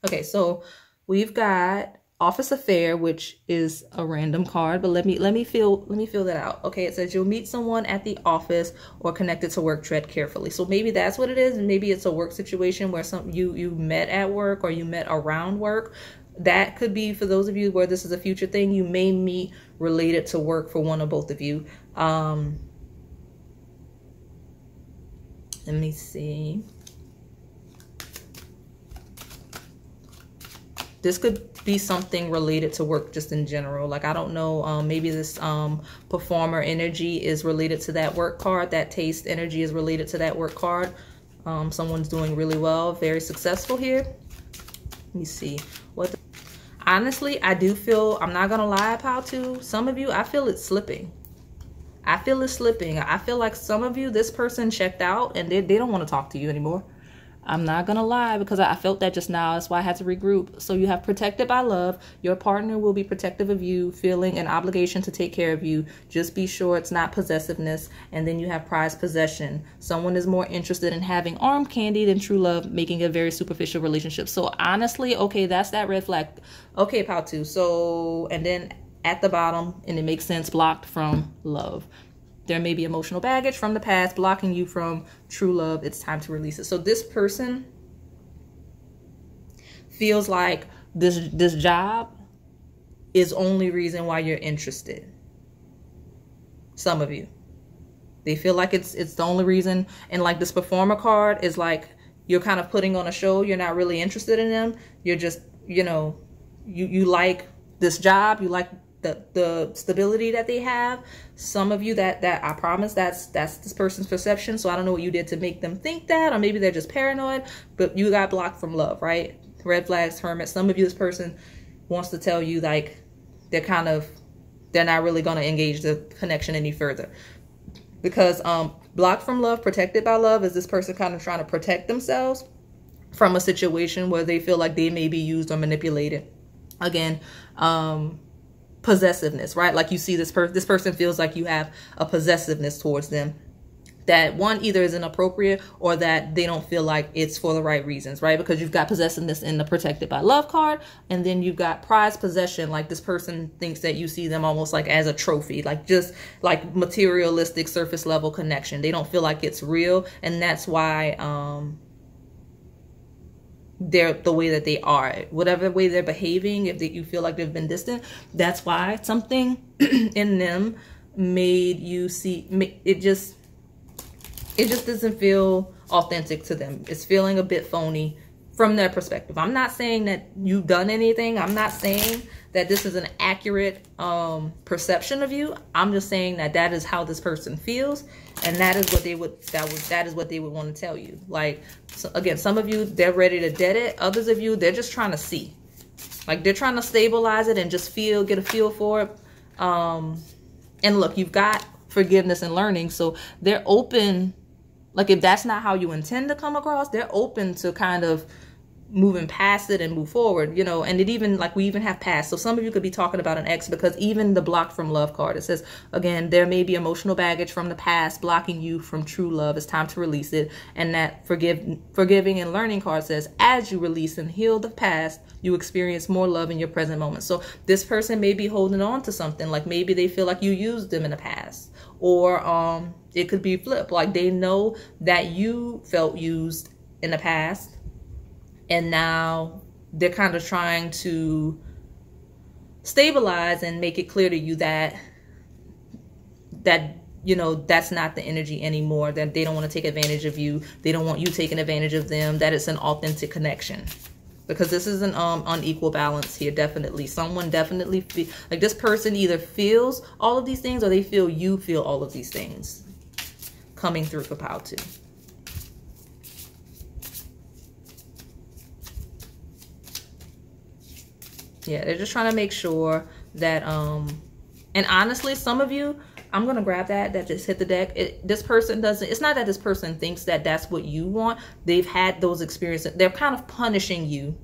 [SPEAKER 1] Okay, so we've got Office Affair, which is a random card, but let me feel that out. Okay, it says you'll meet someone at the office or connected to work. Tread carefully. So maybe that's what it is. Maybe it's a work situation where you met at work or you met around work. That could be for those of you where this is a future thing. You may meet related to work for one or both of you. Let me see. This could be something related to work just in general. Like, I don't know, maybe this performer energy is related to that work card. That taste energy is related to that work card. Someone's doing really well, very successful here. Let me see. Honestly, I do feel, I'm not going to lie, Pal, to some of you, I feel it's slipping. I feel it's slipping. I feel like some of you, this person checked out and they don't want to talk to you anymore. I'm not gonna lie, because I felt that just now. That's why I had to regroup. So you have protected by love. Your partner will be protective of you, feeling an obligation to take care of you. Just be sure it's not possessiveness. And then you have prized possession. Someone is more interested in having arm candy than true love, making a very superficial relationship. So honestly, okay, that's that red flag. Okay, Pau2. So, and then at the bottom, and it makes sense, blocked from love. There may be emotional baggage from the past blocking you from true love. It's time to release it. So this person feels like this job is only reason why you're interested. Some of you, they feel like it's the only reason. And like this performer card is like, you're kind of putting on a show. You're not really interested in them. You're just, you know, you like this job. You like the stability that they have. Some of you that I promise that's this person's perception. So I don't know what you did to make them think that, or maybe they're just paranoid, but you got blocked from love, right? Red flags, hermit. Some of you, this person wants to tell you like they're not really going to engage the connection any further, because blocked from love, protected by love is this person kind of trying to protect themselves from a situation where they feel like they may be used or manipulated. Again, possessiveness, right? Like you see this person feels like you have a possessiveness towards them that one either is inappropriate or that they don't feel like it's for the right reasons, right? Because you've got possessiveness in the protected by love card, and then you've got prized possession. Like this person thinks that you see them almost like as a trophy, like just like materialistic surface level connection. They don't feel like it's real, and that's why they're the way that they are. Whatever way they're behaving, if you feel like they've been distant, that's why something in them made you see it. It just doesn't feel authentic to them. It's feeling a bit phony from their perspective. I'm not saying that you've done anything. I'm not saying that this is an accurate perception of you. I'm just saying that is how this person feels, and that is what they would that is what they would want to tell you. Like, so again, some of you, they're ready to dead it. Others of you, they're just trying to see. Like they're trying to stabilize it and just get a feel for it. And look, you've got forgiveness and learning, so they're open. Like if that's not how you intend to come across, they're open to kind of moving past it and move forward, you know. And it even, like, we even have past. So some of you could be talking about an ex, because even the blocked from love card, it says, again, there may be emotional baggage from the past blocking you from true love. It's time to release it. And that forgiving and learning card says, as you release and heal the past, you experience more love in your present moment. So this person may be holding on to something. Like maybe they feel like you used them in the past, or it could be flip. Like they know that you felt used in the past, and now they're kind of trying to stabilize and make it clear to you that you know, that's not the energy anymore, that they don't want to take advantage of you. They don't want you taking advantage of them, that it's an authentic connection. Because this is an unequal balance here, definitely. Someone definitely like this person either feels all of these things, or they feel you feel all of these things coming through for Pau2. Yeah, they're just trying to make sure that, and honestly, some of you, I'm going to grab that just hit the deck. This person doesn't, it's not that this person thinks that that's what you want. They've had those experiences. They're kind of punishing you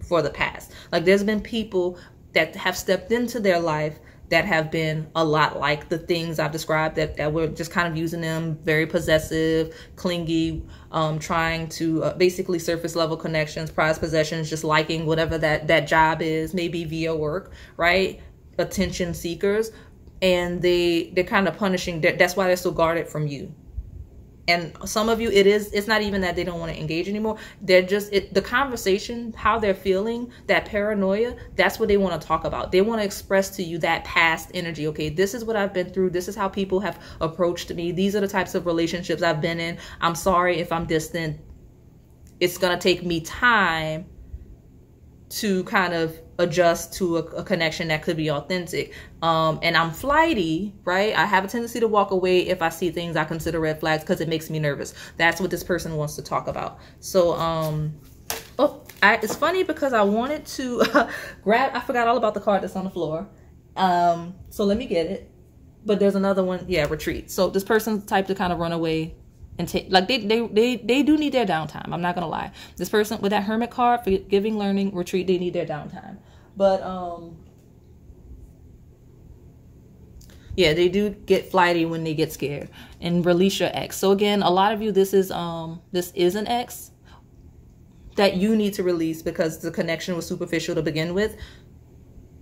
[SPEAKER 1] for the past. Like there's been people that have stepped into their life that have been a lot like the things I've described, that were just kind of using them, very possessive, clingy, trying to basically surface level connections, prized possessions, just liking whatever that job is, maybe via work, right? Attention seekers. And they're kind of punishing. That's why they're so guarded from you. And some of you, it's not even that they don't want to engage anymore. They're just, the conversation, how they're feeling, that paranoia, that's what they want to talk about. They want to express to you that past energy. Okay, this is what I've been through. This is how people have approached me. These are the types of relationships I've been in. I'm sorry if I'm distant. It's going to take me time to kind of adjust to a connection that could be authentic. And I'm flighty, right? I have a tendency to walk away if I see things I consider red flags, because it makes me nervous. That's what this person wants to talk about. So, it's funny because I wanted to I forgot all about the card that's on the floor. So let me get it. But there's another one. Yeah, retreat. So this person's the type to kind of run away and take, like, they do need their downtime. I'm not gonna lie. This person with that Hermit card, forgiving, learning, retreat, they need their downtime. But yeah, they do get flighty when they get scared. And release your ex. So again, a lot of you, this is an ex that you need to release because the connection was superficial to begin with,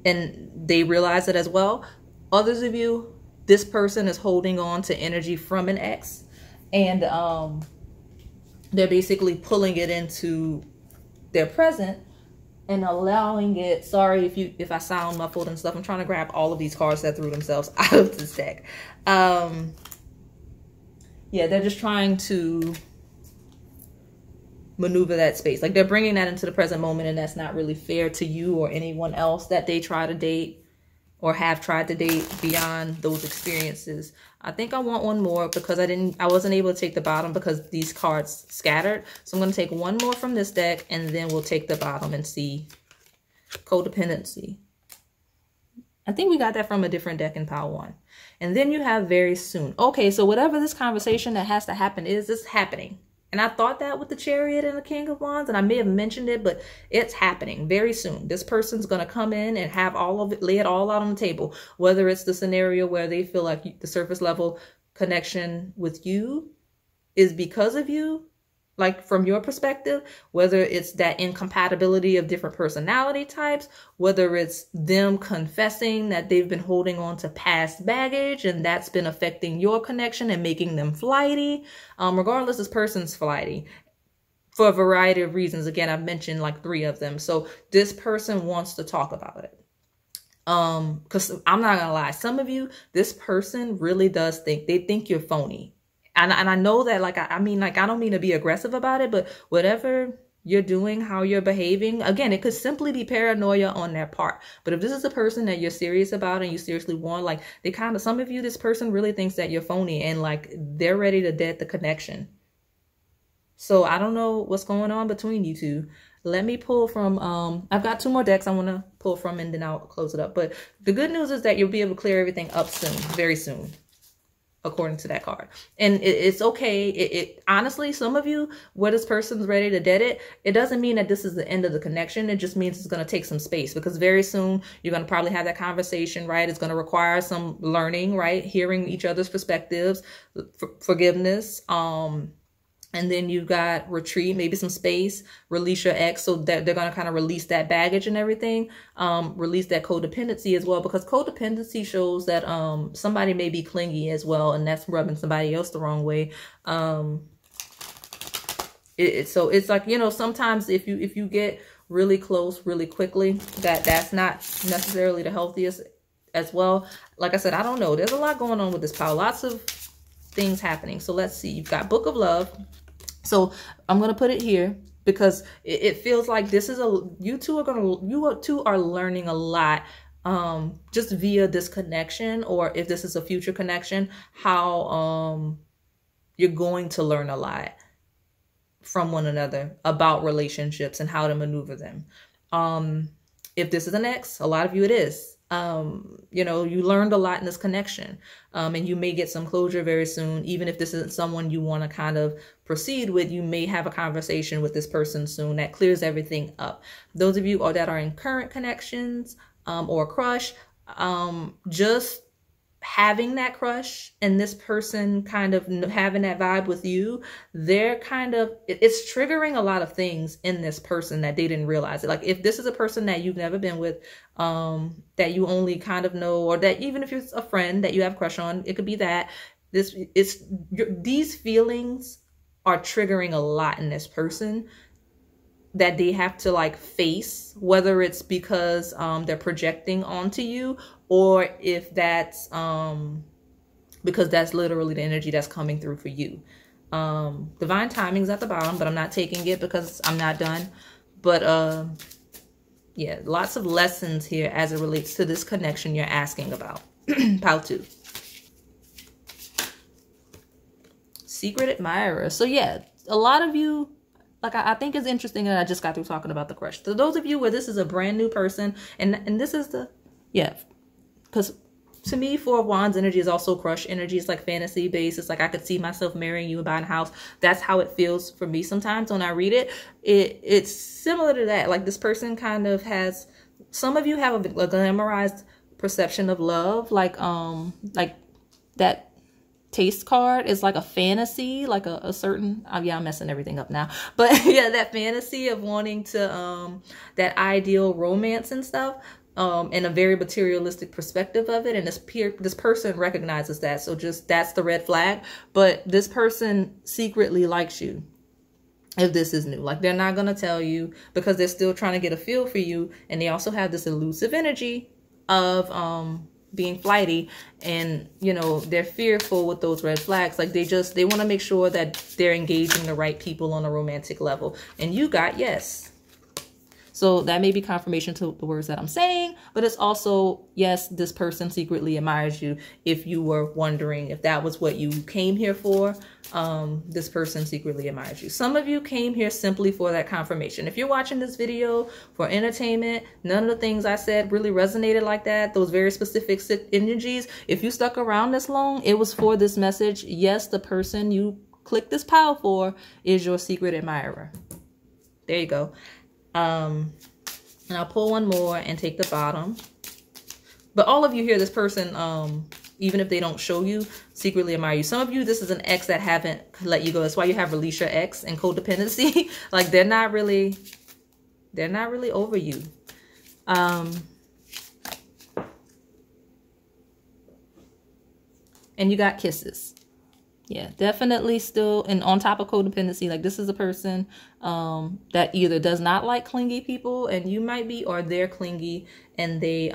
[SPEAKER 1] and they realize it as well. Others of you, this person is holding on to energy from an ex, and they're basically pulling it into their present and allowing it. Sorry if I sound muffled and stuff. I'm trying to grab all of these cards that threw themselves out of this deck. Yeah, they're just trying to maneuver that space. Like, they're bringing that into the present moment, and that's not really fair to you or anyone else that they try to date or have tried to date beyond those experiences. I think I want one more because I wasn't able to take the bottom because these cards scattered. So I'm going to take one more from this deck, and then we'll take the bottom and see codependency. I think we got that from a different deck in pile 1. And then you have very soon. Okay, so whatever this conversation that has to happen is, it's happening. And I thought that with the Chariot and the King of Wands, and I may have mentioned it, but it's happening very soon. This person's going to come in and have all of it, lay it all out on the table. Whether it's the scenario where they feel like the surface level connection with you is because of you, like from your perspective, whether it's that incompatibility of different personality types, whether it's them confessing that they've been holding on to past baggage and that's been affecting your connection and making them flighty. Regardless, this person's flighty for a variety of reasons. Again, I've mentioned like 3 of them. So this person wants to talk about it. Because I'm not gonna lie, some of you, this person really does think you're phony. And I know that, like, I mean, like, I don't mean to be aggressive about it, but whatever you're doing, how you're behaving, again, it could simply be paranoia on their part. But if this is a person that you're serious about and you seriously want, like, some of you, this person really thinks that you're phony and like they're ready to dead the connection. So I don't know what's going on between you two. Let me pull from, I've got 2 more decks I want to pull from, and then I'll close it up. But the good news is that you'll be able to clear everything up soon, very soon, according to that card. And it's okay. Honestly, some of you, where this person's ready to dead it, it doesn't mean that this is the end of the connection. It just means it's going to take some space, because very soon you're going to probably have that conversation, right? It's going to require some learning, right? Hearing each other's perspectives, forgiveness, and then you've got retreat, maybe some space, release your ex, so that they're going to kind of release that baggage and everything, release that codependency as well, because codependency shows that somebody may be clingy as well, and that's rubbing somebody else the wrong way. So it's like, you know, sometimes if you get really close really quickly, that's not necessarily the healthiest as well. Like I said, I don't know. There's a lot going on with this pile. Lots of things happening. So let's see. You've got Book of Love. So I'm going to put it here because it feels like this is you two are learning a lot, just via this connection, or if this is a future connection, how, you're going to learn a lot from one another about relationships and how to maneuver them. If this is an ex, a lot of you it is. You know, you learned a lot in this connection, and you may get some closure very soon. Even if this isn't someone you want to kind of proceed with, you may have a conversation with this person soon that clears everything up. Those of you that are in current connections, or crush, just having that crush and this person kind of having that vibe with you, they're kind of, it's triggering a lot of things in this person that they didn't realize it. Like, if this is a person that you've never been with, that you only kind of know, or that even if it's a friend that you have a crush on, it could be that these feelings are triggering a lot in this person that they have to like face, whether it's because they're projecting onto you, or if that's because that's literally the energy that's coming through for you. Divine timing's at the bottom, but I'm not taking it because I'm not done. But yeah, lots of lessons here as it relates to this connection you're asking about. Pile 2. Secret admirer. So yeah, a lot of you, like, I think it's interesting that I just got through talking about the crush. So those of you where this is a brand new person, and this is the, yeah, because to me, Four of Wands energy is also crush energy. It's like fantasy based. It's like I could see myself marrying you and buying a house. That's how it feels for me sometimes when I read it. It's similar to that. Like this person kind of has, some of you have a glamorized perception of love. Like that taste card is like a fantasy, like a certain, yeah, I'm messing everything up now, but yeah, that fantasy of wanting to that ideal romance and stuff, and a very materialistic perspective of it, and this person recognizes that. So just, that's the red flag. But this person secretly likes you. If this is new, like they're not gonna tell you because they're still trying to get a feel for you, and they also have this elusive energy of being flighty, and you know, they're fearful with those red flags. Like they want to make sure that they're engaging the right people on a romantic level, and you got yes. So that may be confirmation to the words that I'm saying, but it's also, yes, this person secretly admires you. If you were wondering if that was what you came here for, this person secretly admires you. Some of you came here simply for that confirmation. If you're watching this video for entertainment, none of the things I said really resonated like that, those very specific energies. If you stuck around this long, it was for this message. Yes, the person you clicked this pile for is your secret admirer. There you go. And I'll pull one more and take the bottom. But all of you here, this person, even if they don't show you, secretly admire you. Some of you, this is an ex that haven't let you go. That's why you have release your ex and codependency. Like they're not really over you. And you got kisses. Yeah, definitely still, and on top of codependency, like this is a person that either does not like clingy people, and you might be, or they're clingy and they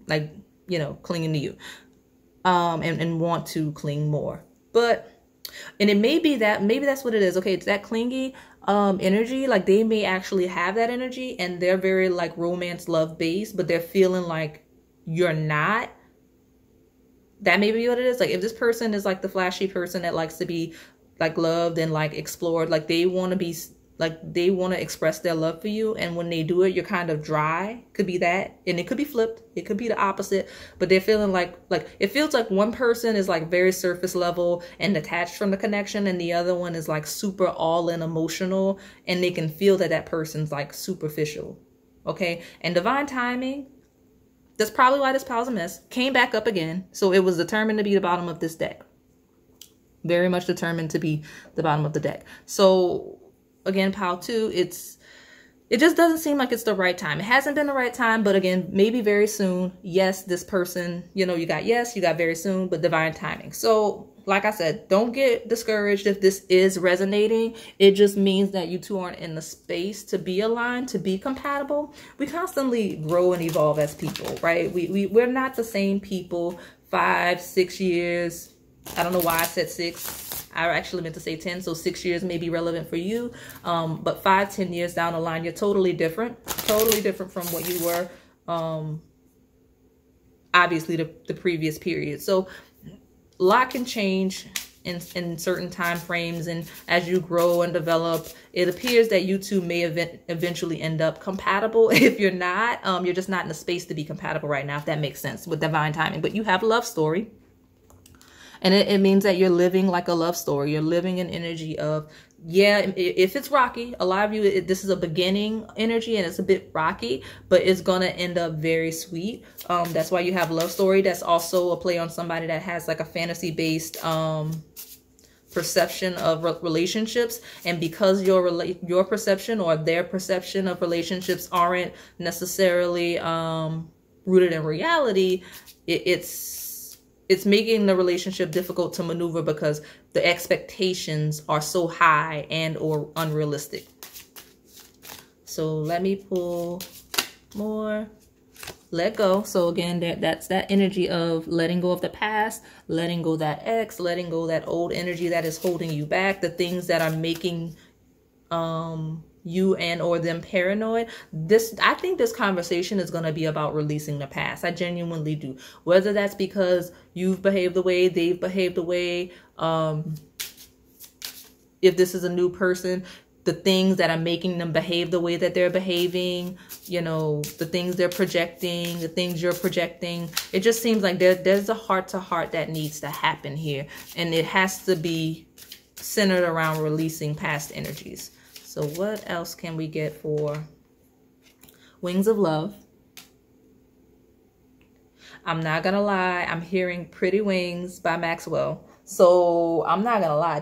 [SPEAKER 1] like, you know, clinging to you, and want to cling more. But, and it may be that, maybe that's what it is. Okay, it's that clingy energy. Like they may actually have that energy, and they're very like romance, love based, but they're feeling like you're not. That may be what it is. Like if this person is like the flashy person that likes to be like loved and like explored, like they want to be, like they want to express their love for you, and when they do it, you're kind of dry. Could be that, and it could be flipped. It could be the opposite. But they're feeling like it feels like one person is like very surface level and detached from the connection, and the other one is like super all in emotional, and they can feel that that person's like superficial. Okay, and divine timing. That's probably why this pile's a mess. Came back up again. So it was determined to be the bottom of this deck. Very much determined to be the bottom of the deck. So again, pile 2, it just doesn't seem like it's the right time. It hasn't been the right time, but again, maybe very soon. Yes, this person, you know, you got yes, you got very soon, but divine timing. So like I said, don't get discouraged if this is resonating. It just means that you two aren't in the space to be aligned, to be compatible. We constantly grow and evolve as people, right? We're not the same people 5, 6 years. I don't know why I said 6. I actually meant to say 10. So 6 years may be relevant for you. But 5, 10 years down the line, you're totally different from what you were, obviously the previous period. So a lot can change in certain time frames, and as you grow and develop, it appears that you two may eventually end up compatible. If you're not, you're just not in a space to be compatible right now, if that makes sense, with divine timing. But you have a love story, and it means that you're living like a love story. You're living an energy of, yeah, if it's rocky, a lot of you, this is a beginning energy and it's a bit rocky, but it's going to end up very sweet. That's why you have love story. That's also a play on somebody that has like a fantasy based perception of relationships. And because your perception or their perception of relationships aren't necessarily rooted in reality, it's making the relationship difficult to maneuver because the expectations are so high and or unrealistic. So let me pull more. Let go. So again, that's that energy of letting go of the past, letting go that ex, letting go that old energy that is holding you back, the things that are making you and or them paranoid. I think this conversation is going to be about releasing the past. I genuinely do. Whether that's because you've behaved the way they've behaved the way, if this is a new person, the things that are making them behave the way that they're behaving, you know, the things they're projecting, the things you're projecting. It just seems like there's a heart-to-heart that needs to happen here. And it has to be centered around releasing past energies. So what else can we get for Wings of Love? I'm not gonna lie, I'm hearing Pretty Wings by Maxwell. So I'm not gonna lie,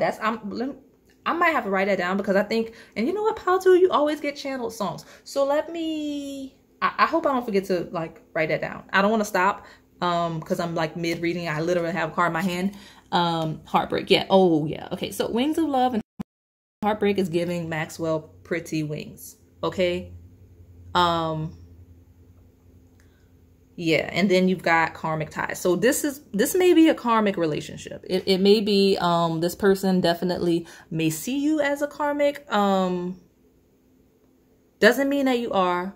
[SPEAKER 1] I might have to write that down, because I think, and you know what, Pal 2, you always get channeled songs. So let me, I hope I don't forget to like write that down. I don't want to stop because I'm like mid reading. I literally have a card in my hand. Heartbreak. Yeah. Oh yeah. Okay. So Wings of Love and Heartbreak is giving Maxwell Pretty Wings. Okay. Yeah, and then you've got karmic ties. So this may be a karmic relationship. It may be this person definitely may see you as a karmic. Doesn't mean that you are.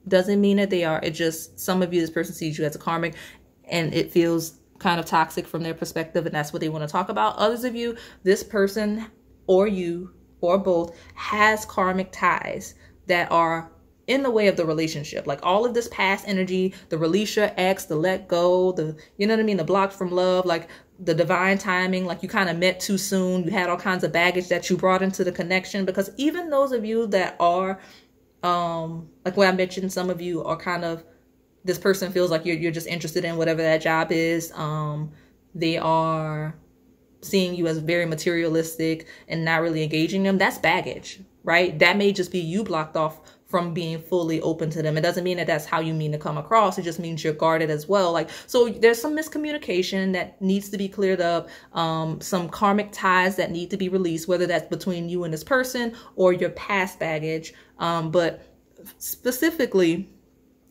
[SPEAKER 1] Doesn't mean that they are. It just, some of you, this person sees you as a karmic and it feels kind of toxic from their perspective, and that's what they want to talk about. Others of you, this person or you or both has karmic ties that are in the way of the relationship. Like all of this past energy, the release your ex, the let go, the, you know what I mean, the blocked from love, like the divine timing, like you kind of met too soon. You had all kinds of baggage that you brought into the connection. Because even those of you that are, like what I mentioned, some of you are kind of, this person feels like you're just interested in whatever that job is. They are seeing you as very materialistic and not really engaging them. That's baggage, right? That may just be you blocked off from being fully open to them. It doesn't mean that that's how you mean to come across. It just means you're guarded as well. Like, so there's some miscommunication that needs to be cleared up. Some karmic ties that need to be released, whether that's between you and this person or your past baggage. But specifically,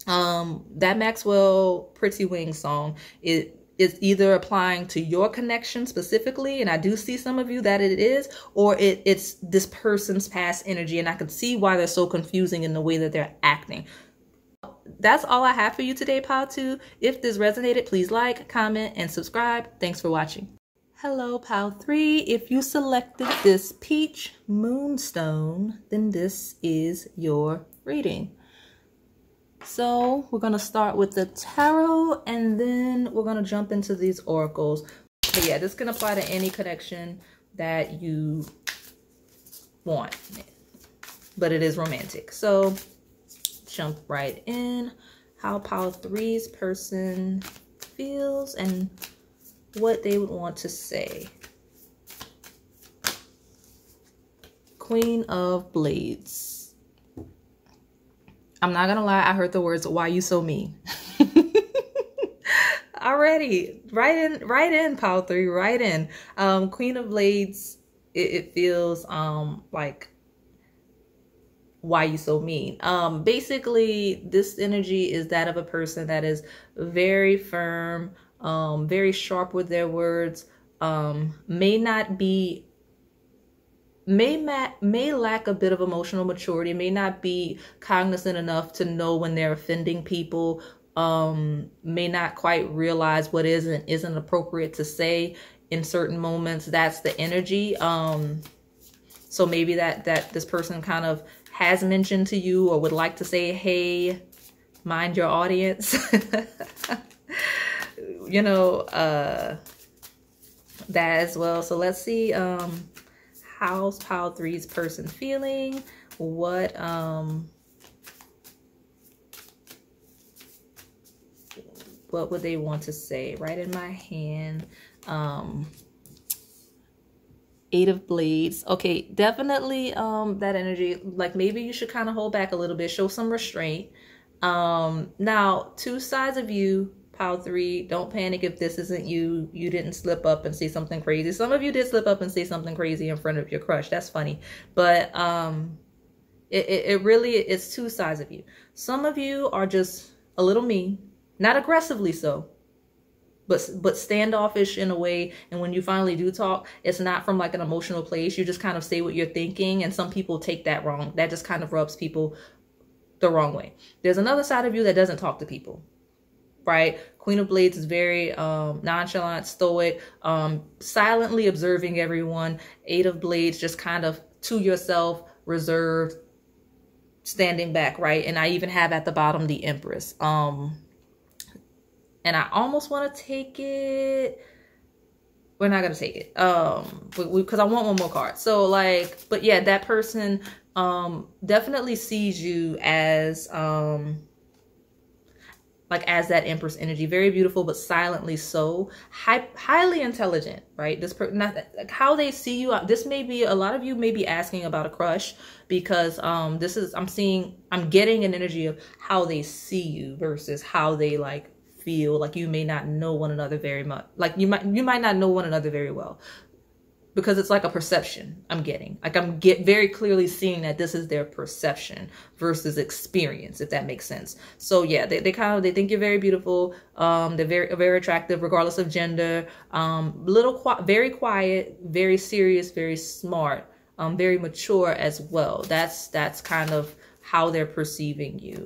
[SPEAKER 1] that Maxwell Pretty Wings song, it is either applying to your connection specifically, and I do see some of you that it is, or it's this person's past energy, and I can see why they're so confusing in the way that they're acting. That's all I have for you today, Pile 2. If this resonated, please like, comment, and subscribe. Thanks for watching. Hello, Pile 3. If you selected this peach moonstone, then this is your reading. So we're going to start with the tarot, and then we're going to jump into these oracles. But yeah, this can apply to any connection that you want, but it is romantic. So jump right in. How Pile 3's person feels and what they would want to say. Queen of Blades. I'm not gonna lie, I heard the words, "Why you so mean?" Already. Right in, Pile 3, right in. Queen of Blades, it feels like, why you so mean? Basically, this energy is that of a person that is very firm, very sharp with their words, may lack a bit of emotional maturity, may not be cognizant enough to know when they're offending people, may not quite realize what is and isn't appropriate to say in certain moments. That's the energy. So maybe that this person kind of has mentioned to you or would like to say, hey, mind your audience. You know, that as well. So let's see, how's Pile 3's person feeling? What would they want to say? Right in my hand. 8 of Blades. Okay, definitely that energy, like maybe you should kind of hold back a little bit, show some restraint. Now, two sides of you, Pile 3, don't panic if this isn't you. You didn't slip up and say something crazy. Some of you did slip up and say something crazy in front of your crush. That's funny. But it really, it's two sides of you. Some of you are just a little mean, not aggressively so, but standoffish in a way. And when you finally do talk, it's not from like an emotional place. You just kind of say what you're thinking. And some people take that wrong. That just kind of rubs people the wrong way. There's another side of you that doesn't talk to people. Right? Queen of Blades is very nonchalant, stoic, silently observing everyone. 8 of Blades just kind of to yourself, reserved, standing back, right? And I even have at the bottom the Empress. And I almost want to take it. We're not gonna take it because I want one more card. So like, but yeah, that person definitely sees you as like as that Empress energy, very beautiful, but silently so, highly intelligent, right? This person, like how they see you. This may be, a lot of you may be asking about a crush, because this is, I'm getting an energy of how they see you versus how they like feel. Like you may not know one another very much. Like you might not know one another very well, because it's like a perception I'm getting. Like I'm very clearly seeing that this is their perception versus experience, if that makes sense. So yeah, they think you're very beautiful. They're very attractive regardless of gender. Very quiet, very serious, very smart, very mature as well. That's kind of how they're perceiving you.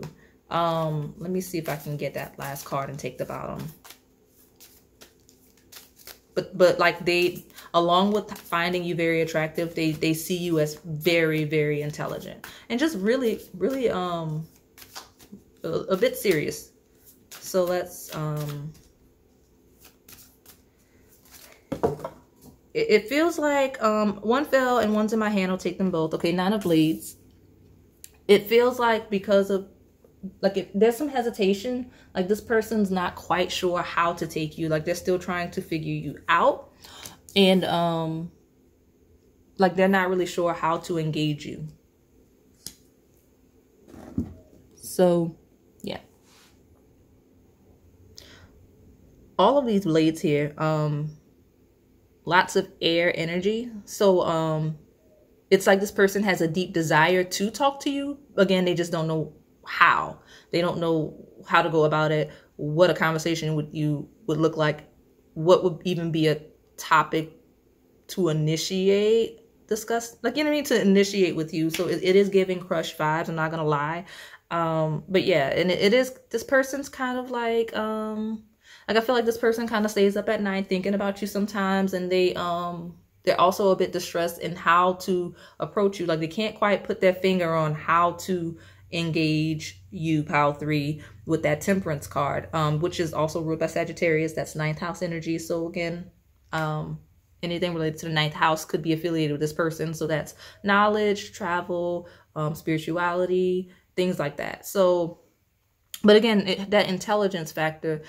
[SPEAKER 1] Let me see if I can get that last card and take the bottom. But like they, along with finding you very attractive, they see you as very, very intelligent and just really, really a bit serious. So let's it feels like one fell and one's in my hand. I'll take them both. Okay, 9 of Blades. It feels like because of like there's some hesitation, like this person's not quite sure how to take you, like they're still trying to figure you out, and like they're not really sure how to engage you. So yeah, all of these blades here, lots of air energy. So it's like this person has a deep desire to talk to you. Again, they just don't know how. They don't know how to go about it, what a conversation with you would look like, what would even be a topic to initiate, discuss, like, you know what I mean, to initiate with you. So it is giving crush vibes, I'm not gonna lie. But yeah, and it is, this person's kind of like I feel like this person kind of stays up at night thinking about you sometimes, and they're also a bit distressed in how to approach you. Like they can't quite put their finger on how to engage you, Pile 3, with that Temperance card, which is also ruled by Sagittarius. That's 9th house energy. So again, anything related to the 9th house could be affiliated with this person. So that's knowledge, travel, spirituality, things like that. So, but again, that intelligence factor,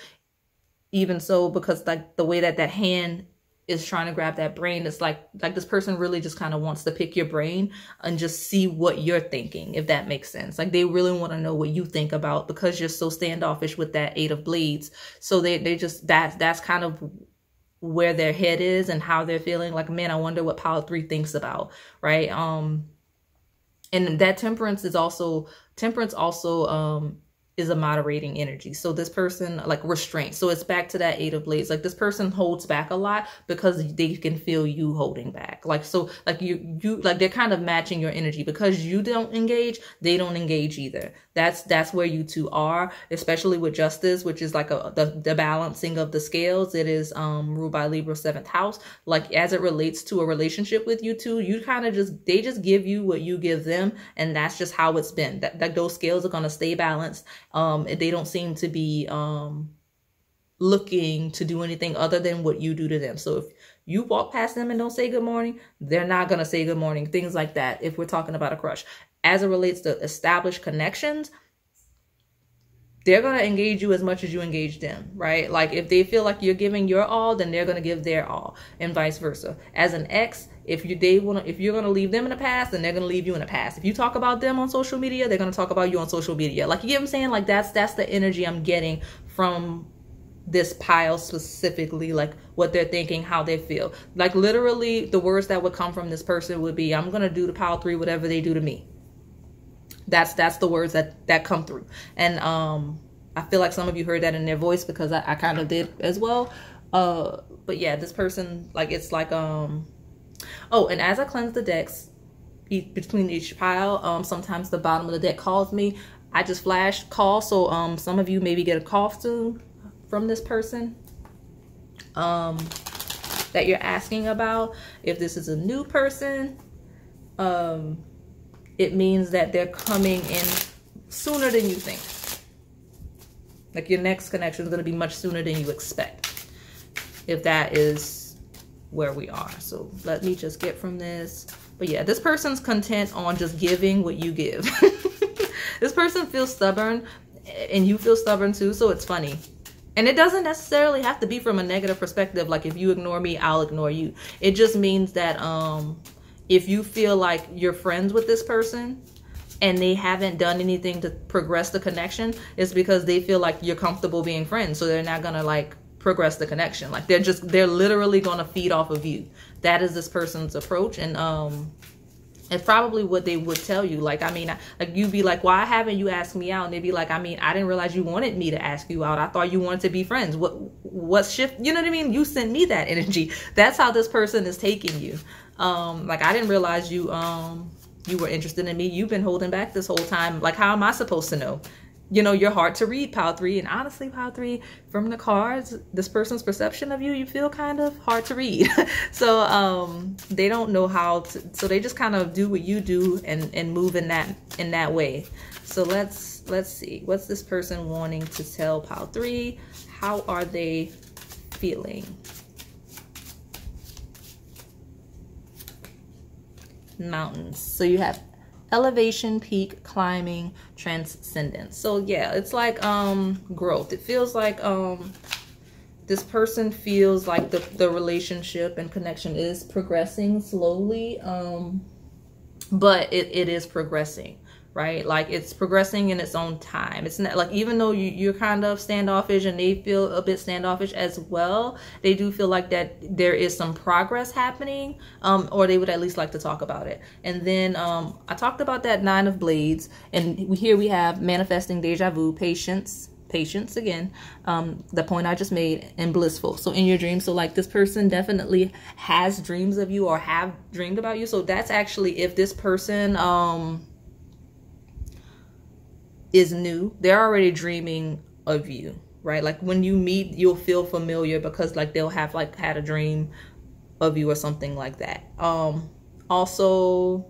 [SPEAKER 1] even so, because like the way that hand is trying to grab that brain, it's like this person really just kind of wants to pick your brain and just see what you're thinking, if that makes sense. Like they really want to know what you think about, because you're so standoffish with that 8 of Blades. So they just, that's kind of where their head is and how they're feeling. Like, man, I wonder what Pile 3 thinks about, right? And that Temperance also is a moderating energy. So this person, like restraint. So it's back to that 8 of Blades. Like this person holds back a lot because they can feel you holding back. Like, so like you like they're kind of matching your energy, because you don't engage, they don't engage either. That's where you two are, especially with Justice, which is like the balancing of the scales. It is ruled by Libra 7th house. Like as it relates to a relationship with you two, you kind of they just give you what you give them, and that's just how it's been. That those scales are gonna stay balanced. They don't seem to be looking to do anything other than what you do to them. So if you walk past them and don't say good morning, they're not going to say good morning. Things like that, if we're talking about a crush. As it relates to established connections, they're going to engage you as much as you engage them, right? Like if they feel like you're giving your all, then they're going to give their all, and vice versa. As an ex, if you're going to leave them in the past, then they're going to leave you in the past. If you talk about them on social media, they're going to talk about you on social media. Like, you get what I'm saying? Like that's the energy I'm getting from this pile specifically, like what they're thinking, how they feel. Like literally the words that would come from this person would be, I'm going to do to Pile 3 whatever they do to me. That's the words that come through. And I feel like some of you heard that in their voice, because I kind of did as well. But yeah, this person, like, it's like oh, and as I cleanse the decks between each pile, sometimes the bottom of the deck calls me. I just flashed call, so some of you maybe get a call soon from this person that you're asking about. If this is a new person, it means that they're coming in sooner than you think. Like your next connection is going to be much sooner than you expect, if that is where we are. So let me just get from this. But yeah, this person's content on just giving what you give. This person feels stubborn and you feel stubborn too. So it's funny. And it doesn't necessarily have to be from a negative perspective. Like if you ignore me, I'll ignore you. It just means that if you feel like you're friends with this person and they haven't done anything to progress the connection, it's because they feel like you're comfortable being friends. So they're not going to like progress the connection. Like they're literally going to feed off of you. That is this person's approach. And it's probably what they would tell you. Like, I mean, like you'd be like, why haven't you asked me out? And they'd be like, I mean, I didn't realize you wanted me to ask you out. I thought you wanted to be friends. What shift? You know what I mean? You sent me that energy. That's how this person is taking you. Like, I didn't realize you were interested in me. You've been holding back this whole time. Like, how am I supposed to know? You know, you're hard to read, Pile 3. And honestly, Pile 3, from the cards, this person's perception of you, you feel kind of hard to read. So they don't know how to, so they just kind of do what you do and move in that way. So let's see. What's this person wanting to tell Pile 3? How are they feeling? Mountains. So you have elevation, peak, climbing, transcendence. So yeah, it's like growth. It feels like this person feels like the relationship and connection is progressing slowly, but it is progressing, right? Like it's progressing in its own time. It's not like, even though you're kind of standoffish and they feel a bit standoffish as well, they do feel like that there is some progress happening, or they would at least like to talk about it. And then I talked about that 9 of Blades, and here we have manifesting, deja vu, patience again, the point I just made, and blissful. So in your dreams, so like this person definitely has dreams of you or have dreamed about you. So that's actually, if this person is new, they're already dreaming of you, right? Like when you meet, you'll feel familiar because like they'll have like had a dream of you or something like that. Also,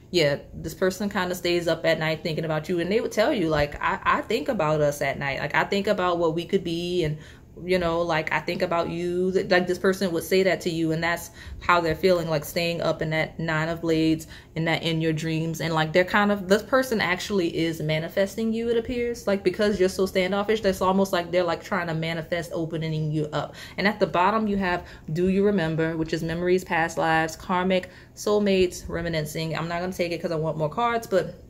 [SPEAKER 1] yeah, this person kind of stays up at night thinking about you, and they would tell you like, I think about us at night. Like I think about what we could be, and you know, like I think about you. Like this person would say that to you, and that's how they're feeling, like staying up in that 9 of Blades and that in your dreams. And like they're kind of, this person actually is manifesting you, it appears, like because you're so standoffish, that's almost like they're like trying to manifest opening you up. And at the bottom you have do you remember, which is memories, past lives, karmic, soulmates, reminiscing. I'm not going to take it because I want more cards, but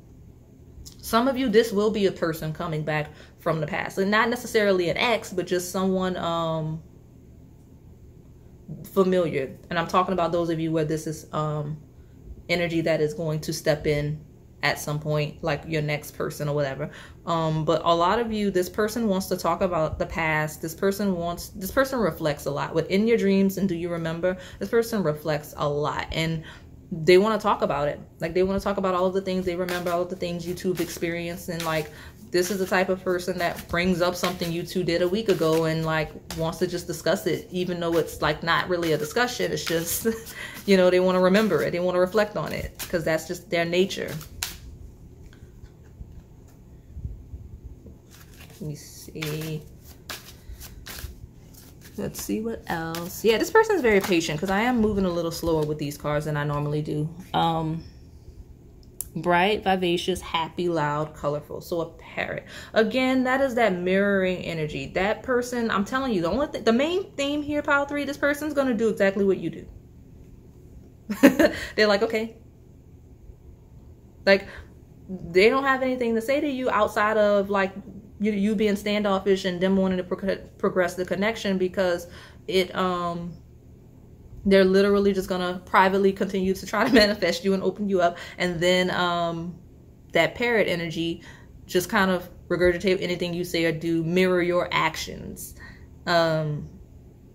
[SPEAKER 1] some of you, this will be a person coming back from the past, and not necessarily an ex, but just someone familiar. And I'm talking about those of you where this is energy that is going to step in at some point, like your next person or whatever. But a lot of you, this person wants to talk about the past. This person reflects a lot. Within your dreams and do you remember, this person reflects a lot, and they want to talk about it. Like they want to talk about all of the things they remember, all of the things you two have experienced. And like, this is the type of person that brings up something you two did a week ago and like wants to just discuss it, even though it's like not really a discussion. It's just, you know, they want to remember it. They want to reflect on it because that's just their nature. Let me see. Let's see what else. Yeah, this person is very patient because I am moving a little slower with these cards than I normally do. Bright, vivacious, happy, loud, colorful. So a parrot. Again, that is that mirroring energy. That person, I'm telling you, the main theme here, Pile 3, this person's going to do exactly what you do. They're like, okay. Like, they don't have anything to say to you outside of like you being standoffish and them wanting to progress the connection, because they're literally just gonna privately continue to try to manifest you and open you up, and then that parrot energy just kind of regurgitate anything you say or do, mirror your actions.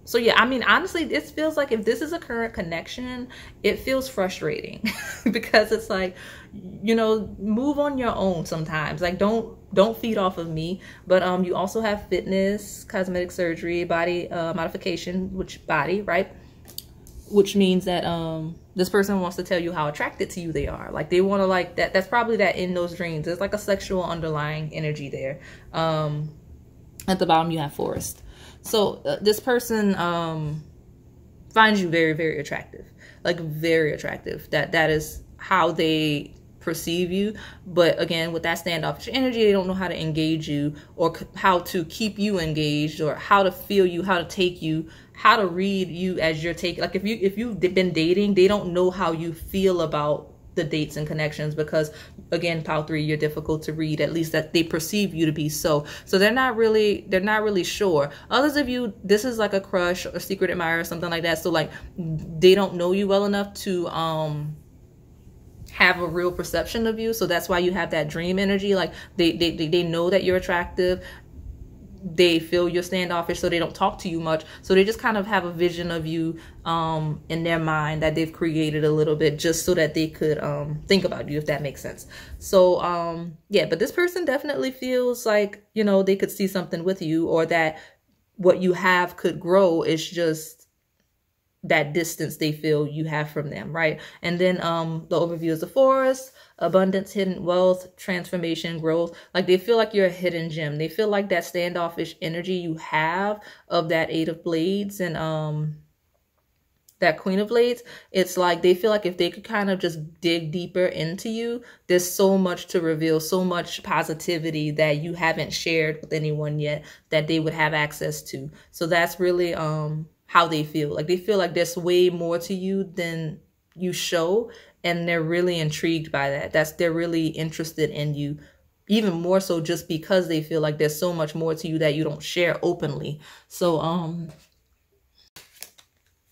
[SPEAKER 1] So yeah, I mean, honestly, it feels like if this is a current connection, it feels frustrating because it's like, you know, move on your own sometimes. Like, don't feed off of me. But you also have fitness, cosmetic surgery, body modification, right? Which means that this person wants to tell you how attracted to you they are. Like they want to like that. That's probably that in those dreams. There's like a sexual underlying energy there. At the bottom you have forest. So this person finds you very, very attractive. Like very attractive. That is how they perceive you. But again, with that standoffish energy, they don't know how to engage you or how to keep you engaged or how to feel you, how to take you, how to read you as you're taking. Like if you've been dating, they don't know how you feel about the dates and connections, because again, pile 3, you're difficult to read, at least that they perceive you to be. So they're not really sure. Others of you, this is like a crush or secret admirer or something like that. So like they don't know you well enough to have a real perception of you. So that's why you have that dream energy. Like they know that you're attractive. They feel you're standoffish, so they don't talk to you much. So they just kind of have a vision of you in their mind that they've created a little bit just so that they could think about you, if that makes sense. So yeah, but this person definitely feels like, you know, they could see something with you, or that what you have could grow. It's just that distance they feel you have from them, right? And then the overview is the forest, abundance, hidden wealth, transformation, growth. Like they feel like you're a hidden gem. They feel like that standoffish energy you have of that 8 of blades and that Queen of Blades. It's like they feel like if they could kind of just dig deeper into you, there's so much to reveal, so much positivity that you haven't shared with anyone yet that they would have access to. So that's really how they feel. Like they feel like there's way more to you than you show, and they're really intrigued by that. They're really interested in you, even more so just because they feel like there's so much more to you that you don't share openly. So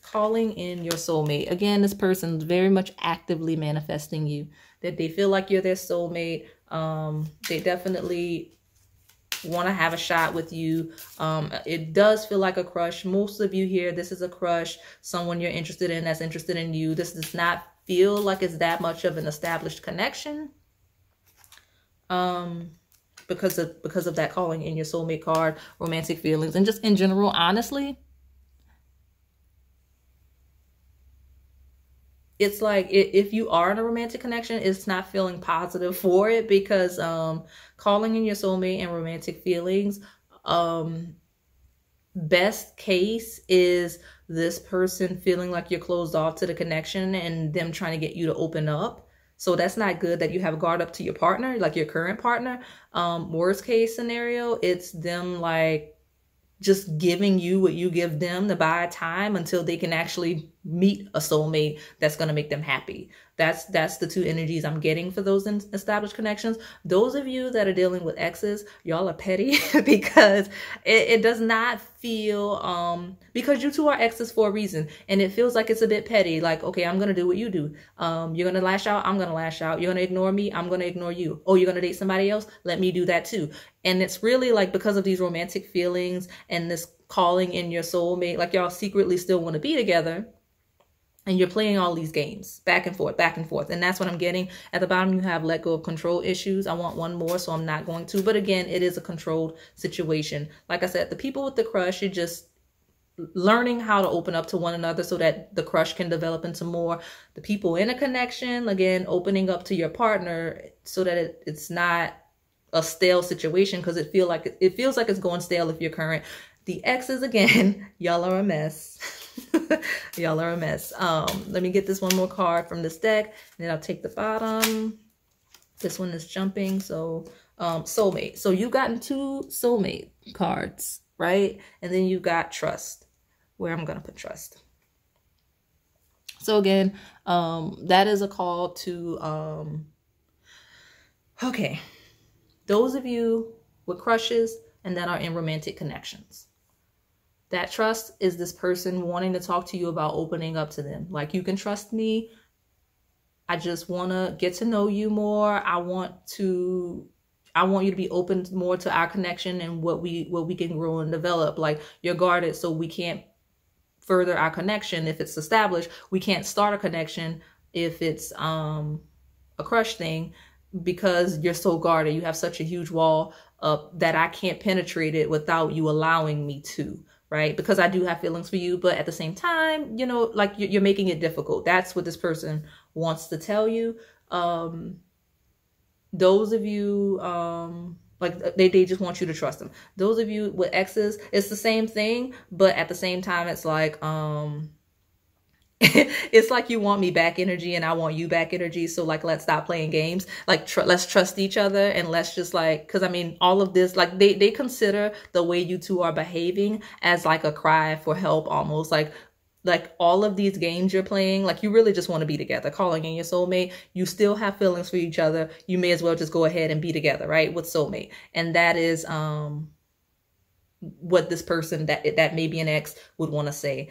[SPEAKER 1] calling in your soulmate. Again, this person's very much actively manifesting you, that they feel like you're their soulmate. They definitely want to have a shot with you. It does feel like a crush. Most of you here, this is a crush, someone you're interested in that's interested in you. This does not feel like it's that much of an established connection because of that calling in your soulmate card, romantic feelings, and just in general, honestly, it's like if you are in a romantic connection, it's not feeling positive for it, because calling in your soulmate and romantic feelings, best case is this person feeling like you're closed off to the connection and them trying to get you to open up. So that's not good, that you have guard up to your partner, like your current partner. Worst case scenario, it's them like just giving you what you give them to buy time until they can actually meet a soulmate that's going to make them happy. That's the two energies I'm getting for those established connections. Those of you that are dealing with exes, y'all are petty because it does not feel, because you two are exes for a reason, and it feels like it's a bit petty. Like, okay, I'm going to do what you do. You're going to lash out. I'm going to lash out. You're going to ignore me. I'm going to ignore you. Oh, you're going to date somebody else? Let me do that too. And it's really like because of these romantic feelings and this calling in your soulmate, like y'all secretly still want to be together. And you're playing all these games back and forth, back and forth. And that's what I'm getting. At the bottom, you have let go of control issues. I want one more, so I'm not going to. But again, it is a controlled situation. Like I said, the people with the crush, you're just learning how to open up to one another so that the crush can develop into more. The people in a connection, again, opening up to your partner so that it's not a stale situation, because it feels like it's going stale if you're current. The exes, again, y'all are a mess. Y'all are a mess. Let me get this one more card from this deck, and then I'll take the bottom. This one is jumping. So soulmate. So you've gotten 2 soulmate cards, right? And then you've got trust, where I'm going to put trust. So again, that is a call to, okay, those of you with crushes and that are in romantic connections. That trust is this person wanting to talk to you about opening up to them. Like, you can trust me. I just want to get to know you more. I want you to be open more to our connection and what we can grow and develop. Like, you're guarded, so we can't further our connection if it's established. We can't start a connection if it's a crush thing, because you're so guarded. You have such a huge wall up that I can't penetrate it without you allowing me to. right? Because I do have feelings for you, but at the same time, you know, like you're making it difficult. That's what this person wants to tell you. Those of you, like they just want you to trust them. Those of you with exes, it's the same thing, but at the same time, it's like, it's like you want me back energy and I want you back energy. So like, let's stop playing games. Like, let's trust each other, and let's just like, cause I mean, all of this, like they consider the way you two are behaving as like a cry for help, almost like all of these games you're playing, like you really just want to be together, calling in your soulmate. You still have feelings for each other. You may as well just go ahead and be together, right? With soulmate. And that is, what this person that may be an ex would want to say.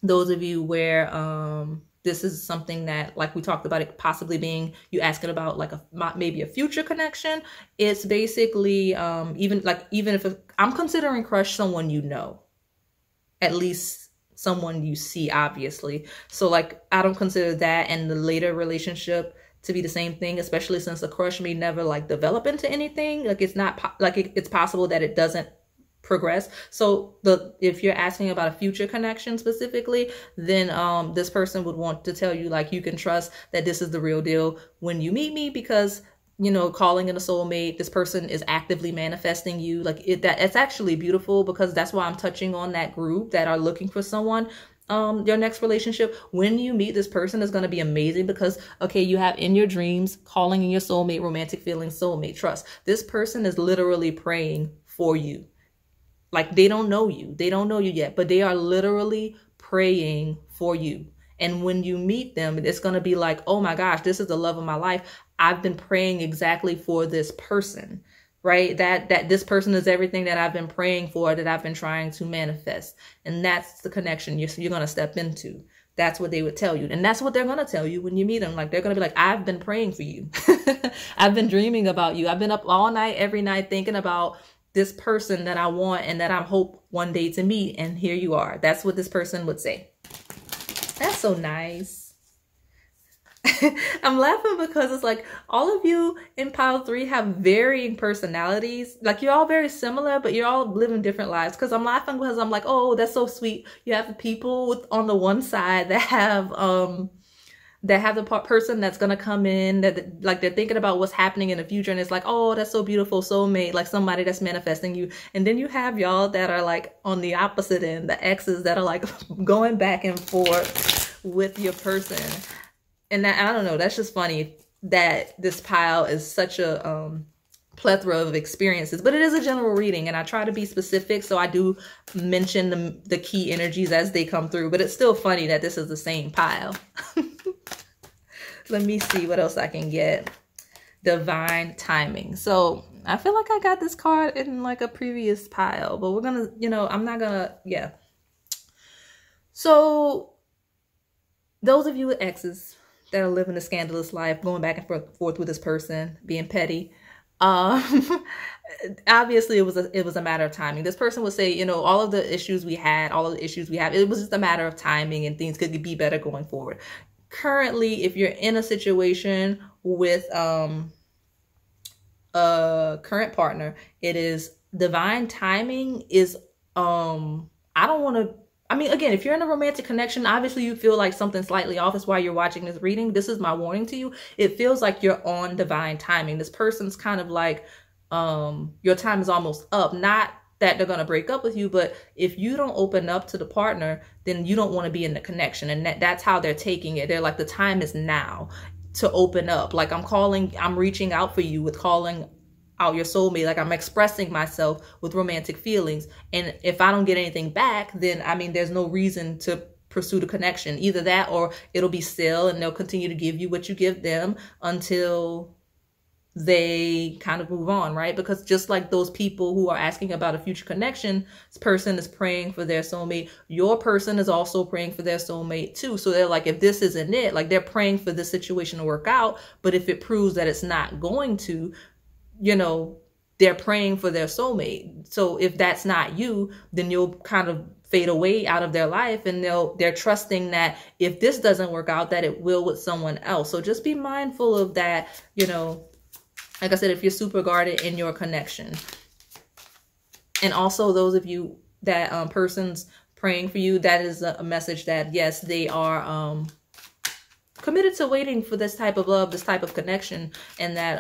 [SPEAKER 1] Those of you where this is something that, like we talked about, it possibly being you asking about like maybe a future connection. It's basically even if I'm considering crush someone you know, at least someone you see, obviously. So like I don't consider that and the later relationship to be the same thing, especially since the crush may never like develop into anything. Like it's not like it's possible that it doesn't progress. So if you're asking about a future connection specifically, then this person would want to tell you like you can trust that this is the real deal when you meet me, because you know, calling in a soulmate, this person is actively manifesting you. Like it's actually beautiful, because that's why I'm touching on that group that are looking for someone. Your next relationship, when you meet this person, is going to be amazing, because okay, you have in your dreams calling in your soulmate, romantic feelings, soulmate, trust. This person is literally praying for you. Like they don't know you. They don't know you yet, but they are literally praying for you. And when you meet them, it's going to be like, oh my gosh, this is the love of my life. I've been praying exactly for this person, right? That this person is everything that I've been praying for, that I've been trying to manifest. And that's the connection you're going to step into. That's what they would tell you. And that's what they're going to tell you when you meet them. Like, they're going to be like, I've been praying for you. I've been dreaming about you. I've been up all night, every night, thinking about this person that I want and that I hope one day to meet. And here you are. That's what this person would say. That's so nice. I'm laughing because it's like all of you in pile 3 have varying personalities. Like you're all very similar, but you're all living different lives. Because I'm laughing because I'm like, oh, that's so sweet. You have the people on the one side that have the person that's gonna come in that like they're thinking about what's happening in the future, and it's like, oh, that's so beautiful, soulmate, like somebody that's manifesting you. And then you have y'all that are like on the opposite end, the exes that are like going back and forth with your person. And that, I don't know, that's just funny that this pile is such a plethora of experiences, but it is a general reading, and I try to be specific, so I do mention the key energies as they come through, but it's still funny that this is the same pile. Let me see what else I can get. Divine timing. So I feel like I got this card in like a previous pile, but we're gonna, you know, I'm not gonna, yeah. So those of you with exes that are living a scandalous life, going back and forth with this person, being petty, obviously it was a matter of timing. This person would say, you know, all of the issues we had, it was just a matter of timing, and things could be better going forward. Currently, if you're in a situation with a current partner, it is divine timing is I mean, again, if you're in a romantic connection, obviously you feel like something slightly off. Is why you're watching this reading. This is my warning to you. It feels like you're on divine timing. This person's kind of like, your time is almost up. Not that they're going to break up with you, but if you don't open up to the partner, then you don't want to be in the connection. And that's how they're taking it. They're like, the time is now to open up. Like I'm reaching out for you with calling out your soulmate. Like I'm expressing myself with romantic feelings. And if I don't get anything back, then I mean, there's no reason to pursue the connection. Either that or it'll be still, and they'll continue to give you what you give them until they kind of move on, right? Because just like those people who are asking about a future connection, this person is praying for their soulmate. Your person is also praying for their soulmate too. So they're like, if this isn't it, like they're praying for this situation to work out. But if it proves that it's not going to, you know, they're praying for their soulmate. So if that's not you, then you'll kind of fade away out of their life, and they're trusting that if this doesn't work out, that it will with someone else. So just be mindful of that, you know. Like I said, if you're super guarded in your connection. And also those of you that person's praying for you, that is a message that yes, they are committed to waiting for this type of love, this type of connection, and that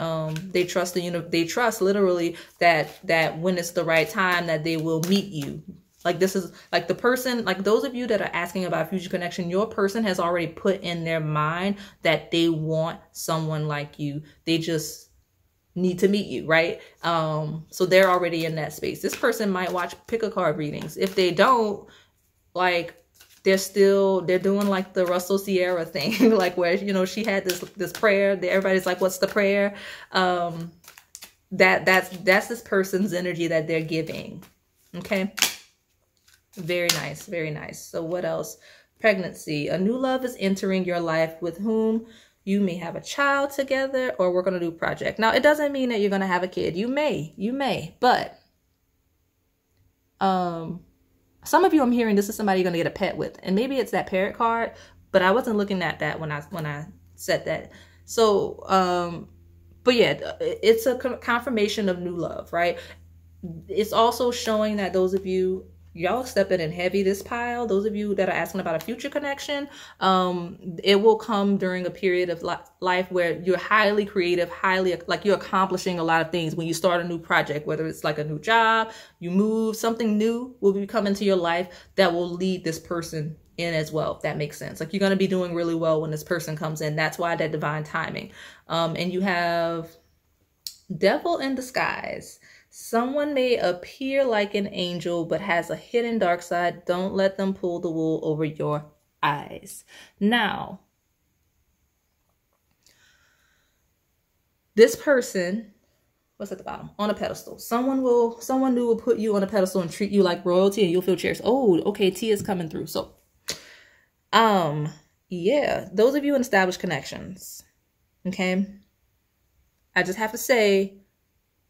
[SPEAKER 1] they trust they trust literally that when it's the right time that they will meet you. Like this is like the person, like those of you that are asking about future connection, your person has already put in their mind that they want someone like you. They just need to meet you, right? So they're already in that space. This person might watch pick a card readings. If they don't, like, they're doing like the Russell Sierra thing, like where, you know, she had this prayer that everybody's like, what's the prayer? That's this person's energy that they're giving. Okay. Very nice. Very nice. So what else? Pregnancy. A new love is entering your life with whom you may have a child together or work on a new project. Now, it doesn't mean that you're going to have a kid. You may, but, some of you I'm hearing this is somebody you're going to get a pet with, and maybe it's that parrot card, but I wasn't looking at that when I said that. So, but yeah, it's a confirmation of new love, right? It's also showing that those of you, y'all stepping in heavy this pile. Those of you that are asking about a future connection, it will come during a period of life where you're highly creative, like you're accomplishing a lot of things. When you start a new project, whether it's like a new job, you move, something new will be coming to your life that will lead this person in as well, if that makes sense. Like you're going to be doing really well when this person comes in. That's why that divine timing. And you have Devil in disguise. Someone may appear like an angel, but has a hidden dark side. Don't let them pull the wool over your eyes. Now, this person, what's at the bottom? On a pedestal. Someone new will put you on a pedestal and treat you like royalty, and you'll feel cherished. Oh, okay, T is coming through. So, yeah, those of you in established connections, okay? I just have to say,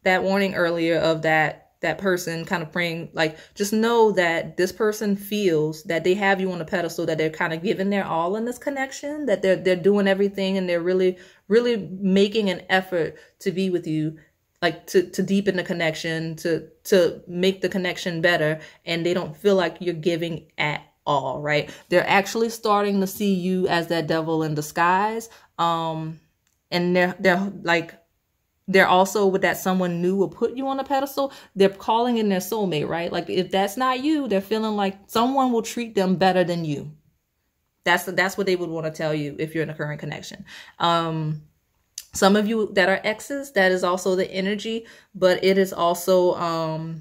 [SPEAKER 1] that warning earlier of that person kind of praying, like, just know that this person feels that they have you on a pedestal, that they're kind of giving their all in this connection, that they're doing everything, and they're really, really making an effort to be with you, like to deepen the connection, to make the connection better, and they don't feel like you're giving at all, right? They're actually starting to see you as that devil in disguise, and they're like, they're also with that someone new will put you on a pedestal. They're calling in their soulmate, right? Like if that's not you, they're feeling like someone will treat them better than you. That's what they would want to tell you if you're in a current connection. Some of you that are exes, that is also the energy, but it is also,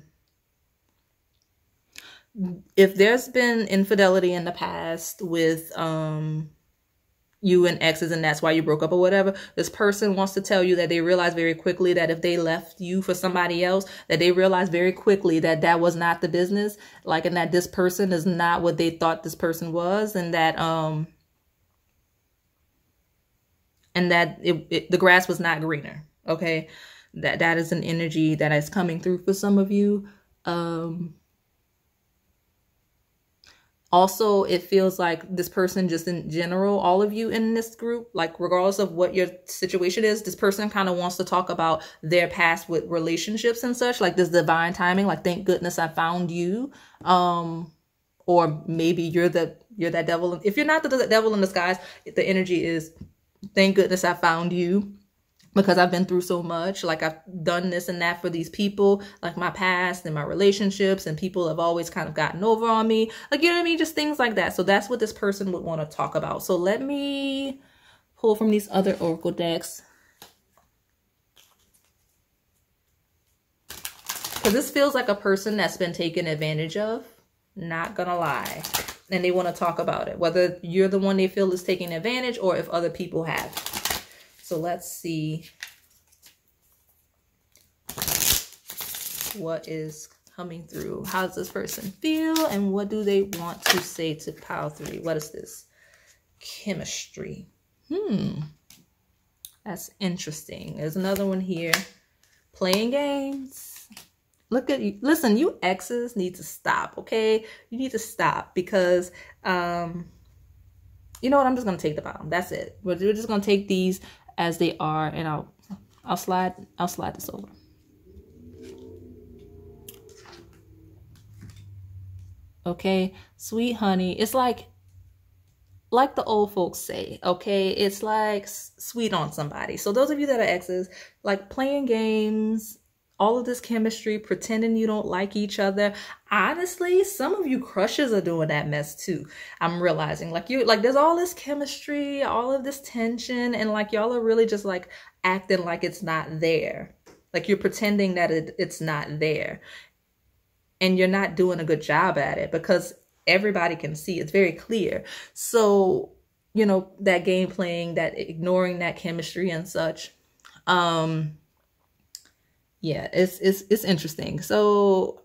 [SPEAKER 1] if there's been infidelity in the past with, you and exes, and that's why you broke up or whatever, this person wants to tell you that they realize very quickly that if they left you for somebody else, that they realize very quickly that that was not the business, like, and that this person is not what they thought this person was, and that the grass was not greener. Okay, that is an energy that is coming through for some of you. Also, it feels like this person, just in general, all of you in this group, like regardless of what your situation is, this person kind of wants to talk about their past with relationships and such, like this divine timing, like, thank goodness I found you. Or maybe you're that devil. If you're not the devil in disguise, the energy is, thank goodness I found you, because I've been through so much. Like, I've done this and that for these people, like my past and my relationships, and people have always kind of gotten over on me. Like, you know what I mean? Just things like that. So that's what this person would want to talk about. So let me pull from these other oracle decks, because this feels like a person that's been taken advantage of, not gonna lie. And they want to talk about it, whether you're the one they feel is taking advantage or if other people have. So let's see what is coming through. How does this person feel? And what do they want to say to pile 3? What is this? Chemistry. That's interesting. There's another one here. Playing games. Look at you. Listen, you exes need to stop, okay? You need to stop, because, you know what? I'm just going to take the bottom. That's it. We're just going to take these as they are, and I'll slide this over. Okay, sweet honey. It's like the old folks say, okay? It's like sweet on somebody. So those of you that are exes, like playing games, all of this chemistry, pretending you don't like each other. Honestly, some of you crushes are doing that mess too. I'm realizing like there's all this chemistry, all of this tension, and like y'all are really just like acting like it's not there. Like you're pretending that it's not there. And you're not doing a good job at it because everybody can see it's very clear. So, you know, that game playing, that ignoring that chemistry and such. Yeah, it's interesting. So,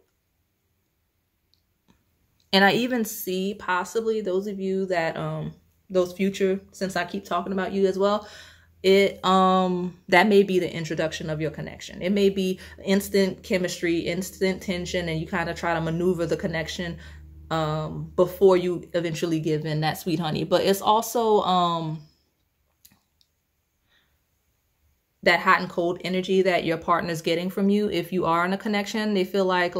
[SPEAKER 1] and I even see possibly those of you that those future, since I keep talking about you as well, that may be the introduction of your connection. It may be instant chemistry, instant tension, and you kind of try to maneuver the connection before you eventually give in that sweet honey. But it's also that hot and cold energy that your partner's getting from you. If you are in a connection, they feel like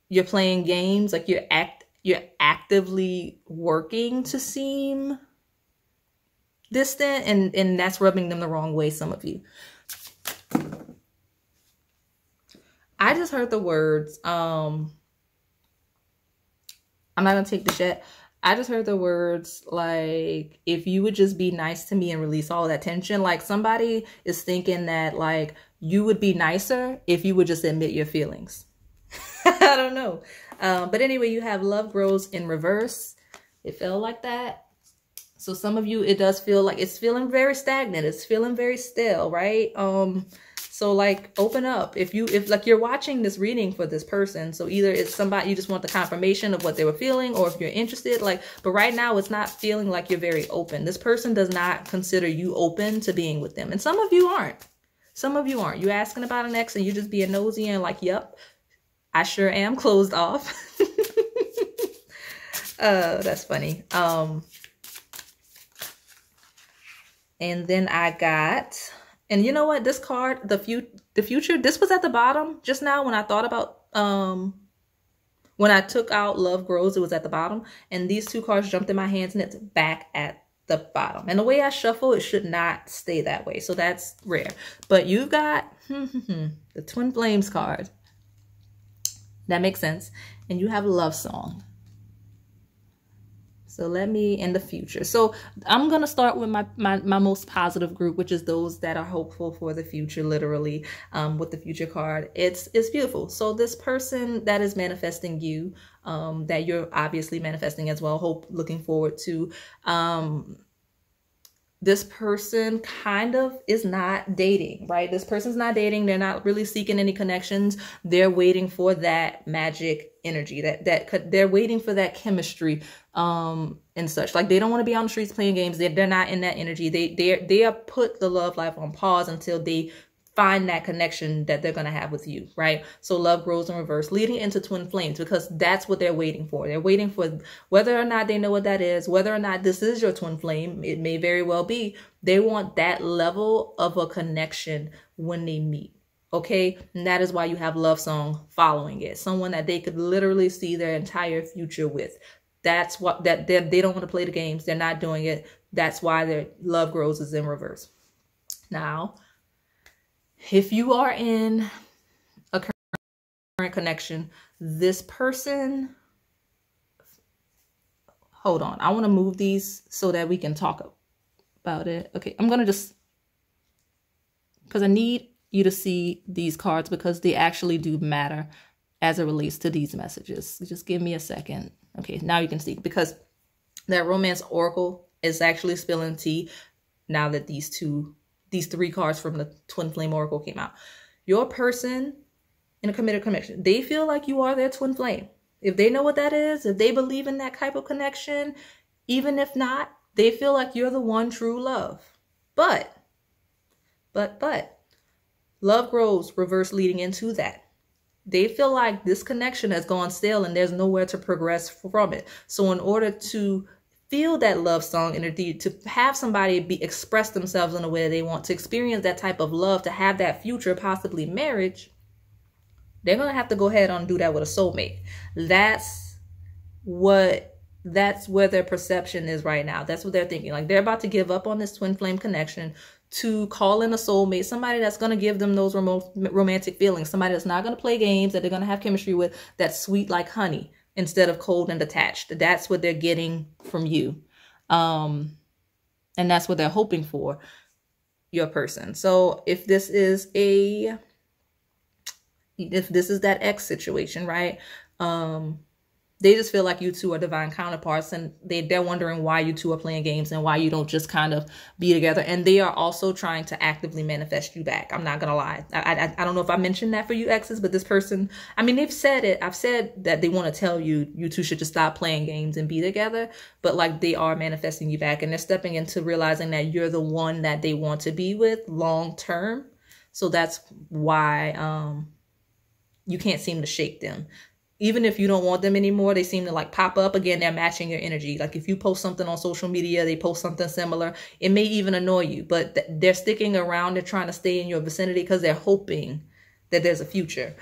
[SPEAKER 1] you're playing games, like you're actively working to seem distant, and that's rubbing them the wrong way, some of you. I just heard the words, I'm not gonna take this yet. I just heard the words like, if you would just be nice to me and release all of that tension. Like somebody is thinking that like you would be nicer if you would just admit your feelings. I don't know. But anyway, you have love grows in reverse. It felt like that. So some of you, it does feel like it's feeling very stagnant. It's feeling very stale, right? So like open up. If like you're watching this reading for this person, so either it's somebody you just want the confirmation of what they were feeling, or if you're interested, like, but right now it's not feeling like you're very open. This person does not consider you open to being with them. And some of you aren't. Some of you aren't. You're asking about an ex and you just being nosy and like, yep, I sure am closed off. That's funny. And then I got, and you know what, this card, the future, this was at the bottom just now when I thought about, when I took out Love Grows, it was at the bottom. And these two cards jumped in my hands and it's back at the bottom. And the way I shuffle, it should not stay that way. So that's rare. But you've got the Twin Flames card. That makes sense. And you have Love Song. So let me, in the future. So I'm going to start with my most positive group, which is those that are hopeful for the future, literally, with the future card. It's beautiful. So this person that is manifesting you, that you're obviously manifesting as well, looking forward to, this person kind of is not dating, right? This person's not dating. They're not really seeking any connections. They're waiting for that magic energy, that they're waiting for that chemistry, and such. Like they don't want to be on the streets playing games. They're not in that energy. They are put the love life on pause until they find that connection that they're going to have with you, right? So love grows in reverse, leading into twin flames, because that's what they're waiting for. They're waiting for whether or not they know what that is, whether or not this is your twin flame. It may very well be. They want that level of a connection when they meet. Okay. And that is why you have Love Song following it. Someone that they could literally see their entire future with. That's what they don't want to play the games. They're not doing it. That's why their love grows is in reverse. Now, if you are in a current connection, this person, hold on. I want to move these so that we can talk about it. Okay. I'm going to just, because I need you to see these cards because they actually do matter as it relates to these messages. Just give me a second. Okay. Now you can see, because that romance oracle is actually spilling tea now that these three cards from the Twin Flame Oracle came out. Your person in a committed connection, they feel like you are their twin flame. If they know what that is, if they believe in that type of connection, even if not, they feel like you're the one true love. But, love grows reverse leading into that. They feel like this connection has gone stale and there's nowhere to progress from it. So in order to feel that love song energy, to have somebody express themselves in a way they want, to experience that type of love, to have that future, possibly marriage, They're going to have to go ahead and do that with a soulmate. That's where their perception is right now. That's what they're thinking. Like, they're about to give up on this twin flame connection to call in a soulmate, somebody that's going to give them those romantic feelings, somebody that's not going to play games, that they're going to have chemistry with, that's sweet like honey instead of cold and detached. That's what they're getting from you. And that's what they're hoping for, your person. So if this is that ex situation, right? They just feel like you two are divine counterparts, and they're wondering why you two are playing games and why you don't just kind of be together. And they are also trying to actively manifest you back. I'm not going to lie. I don't know if I mentioned that for you exes, but this person, I mean, they've said it. I've said that they want to tell you, you two should just stop playing games and be together. But like, they are manifesting you back, and they're stepping into realizing that you're the one that they want to be with long term. So that's why you can't seem to shake them. Even if you don't want them anymore, they seem to like pop up again. They're matching your energy. Like, if you post something on social media, they post something similar. It may even annoy you, but they're sticking around. They're trying to stay in your vicinity because they're hoping that there's a future.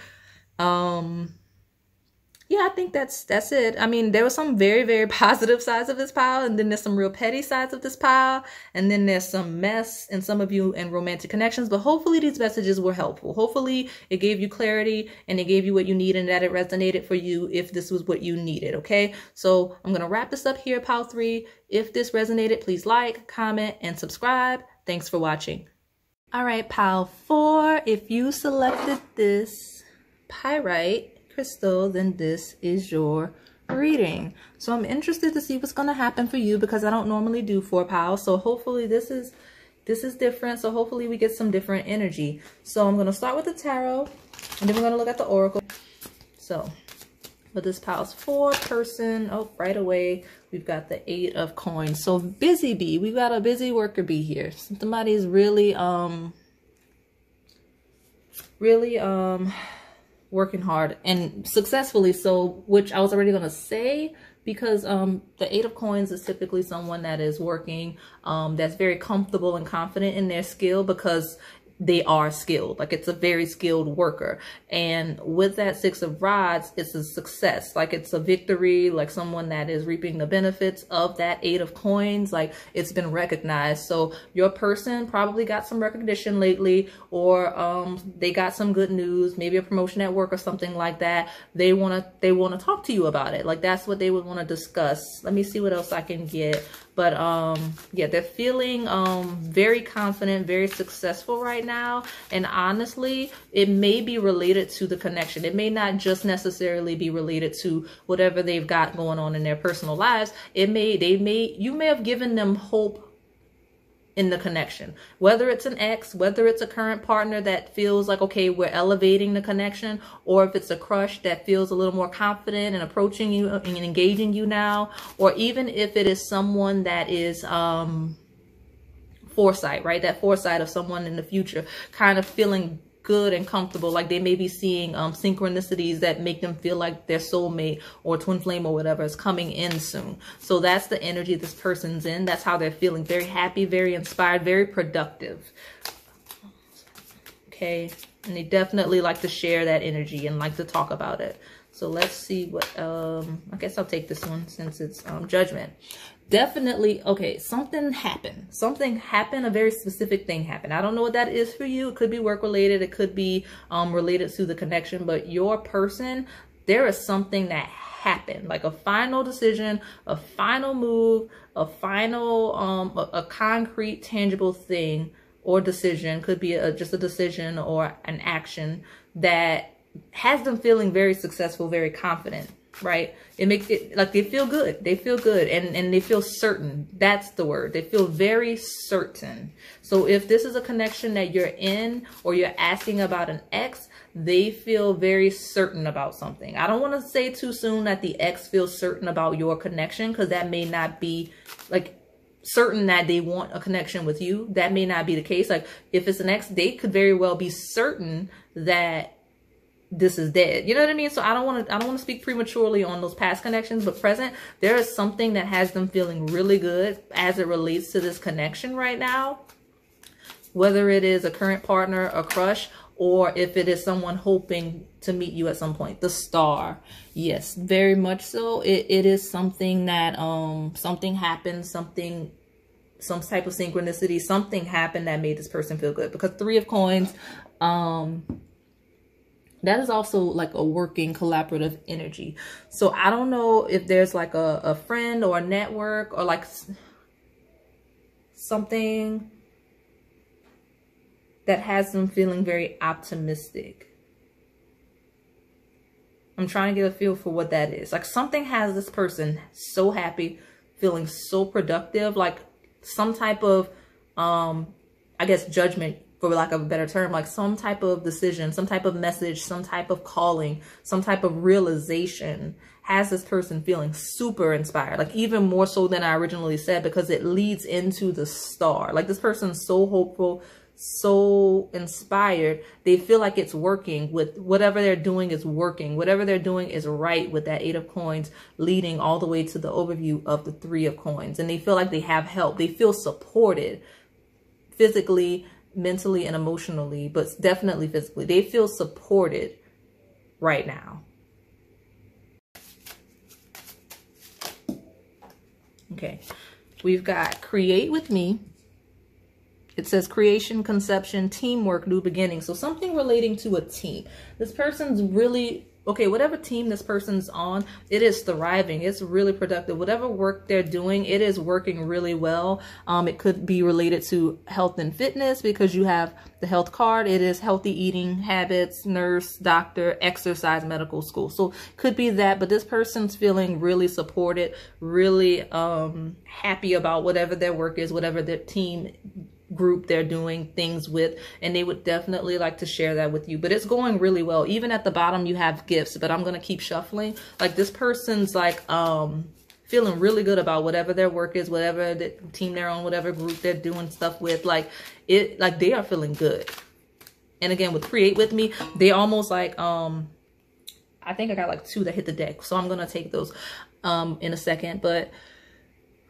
[SPEAKER 1] Yeah, I think that's it. I mean, there were some very, very positive sides of this pile, and then there's some real petty sides of this pile, and then there's some mess in some of you and romantic connections. But hopefully these messages were helpful. Hopefully it gave you clarity, and it gave you what you need, and that it resonated for you if this was what you needed. Okay, so I'm gonna wrap this up here, pile 3. If this resonated, please like, comment, and subscribe. Thanks for watching. All right, pile 4. If you selected this pyrite crystal, then this is your reading. So I'm interested to see what's going to happen for you, because I don't normally do 4 piles. So hopefully this is different. So hopefully we get some different energy. So I'm going to start with the tarot, and then we're going to look at the oracle. So but this pile's 4 person. Oh, right away we've got the 8 of coins. So busy bee. We've got a busy worker bee here. Somebody's really working hard and successfully so, which I was already going to say, because the 8 of coins is typically someone that is working, that's very comfortable and confident in their skill, because they are skilled. Like, it's a very skilled worker. And with that 6 of rods, it's a success. Like, it's a victory, like someone that is reaping the benefits of that 8 of coins. Like, it's been recognized. So your person probably got some recognition lately, or they got some good news, maybe a promotion at work or something like that. They want to talk to you about it. Like, that's what they would want to discuss. Let me see what else I can get. But yeah, they're feeling very confident, very successful right now. And honestly, it may be related to the connection. It may not just necessarily be related to whatever they've got going on in their personal lives. You may have given them hope in the connection, whether it's an ex, whether it's a current partner that feels like, okay, we're elevating the connection, or if it's a crush that feels a little more confident and approaching you and engaging you now, or even if it is someone that is foresight, right? That foresight of someone in the future, kind of feeling good and comfortable, like they may be seeing synchronicities that make them feel like their soulmate or twin flame or whatever is coming in soon. So that's the energy this person's in. That's how they're feeling. Very happy, very inspired, very productive. Okay, and they definitely like to share that energy and like to talk about it. So let's see what I guess I'll take this one since it's judgment. Definitely, okay, something happened. Something happened, a very specific thing happened. I don't know what that is for you. It could be work related. It could be related to the connection. But your person, there is something that happened, like a final decision, a final move, a final, a concrete, tangible thing or decision. Could be just a decision or an action that has them feeling very successful, very confident. Right? It makes it like they feel good. They feel good and they feel certain. That's the word. They feel very certain. So if this is a connection that you're in, or you're asking about an ex, they feel very certain about something. I don't want to say too soon that the ex feels certain about your connection, because that may not be like certain that they want a connection with you. That may not be the case. Like, if it's an ex, they could very well be certain that this is dead. You know what I mean? So I don't want to speak prematurely on those past connections, but present, there is something that has them feeling really good as it relates to this connection right now. Whether it is a current partner, a crush, or if it is someone hoping to meet you at some point. The Star. Yes, very much so. It is something that something happened, some type of synchronicity, something happened that made this person feel good. Because Three of Coins, that is also like a working collaborative energy. So I don't know if there's like a friend or a network or like something that has them feeling very optimistic. I'm trying to get a feel for what that is. Like something has this person so happy, feeling so productive, like some type of, I guess, judgment, for lack of a better term, like some type of decision, some type of message, some type of calling, some type of realization has this person feeling super inspired, like even more so than I originally said, because it leads into the Star. Like this person's so hopeful, so inspired, they feel like it's working. With whatever they're doing is working, whatever they're doing is right, with that Eight of Coins leading all the way to the overview of the Three of Coins. And they feel like they have help, they feel supported physically, mentally, and emotionally, but definitely physically. They feel supported right now. Okay, we've got Create with Me. It says creation, conception, teamwork, new beginning. So something relating to a team. This person's really, okay, whatever team this person's on, it is thriving. It's really productive. Whatever work they're doing, it is working really well. It could be related to health and fitness because you have the health card. It is healthy eating habits, nurse, doctor, exercise, medical school. So could be that, but this person's feeling really supported, really happy about whatever their work is, whatever their team group they're doing things with, and they would definitely like to share that with you. But it's going really well. Even at the bottom you have gifts, but I'm gonna keep shuffling. Like this person's like feeling really good about whatever their work is, whatever the team they're on, whatever group they're doing stuff with. Like it, like they are feeling good. And again, with Create with Me, they almost like I think I got like 2 that hit the deck, so I'm gonna take those in a second. But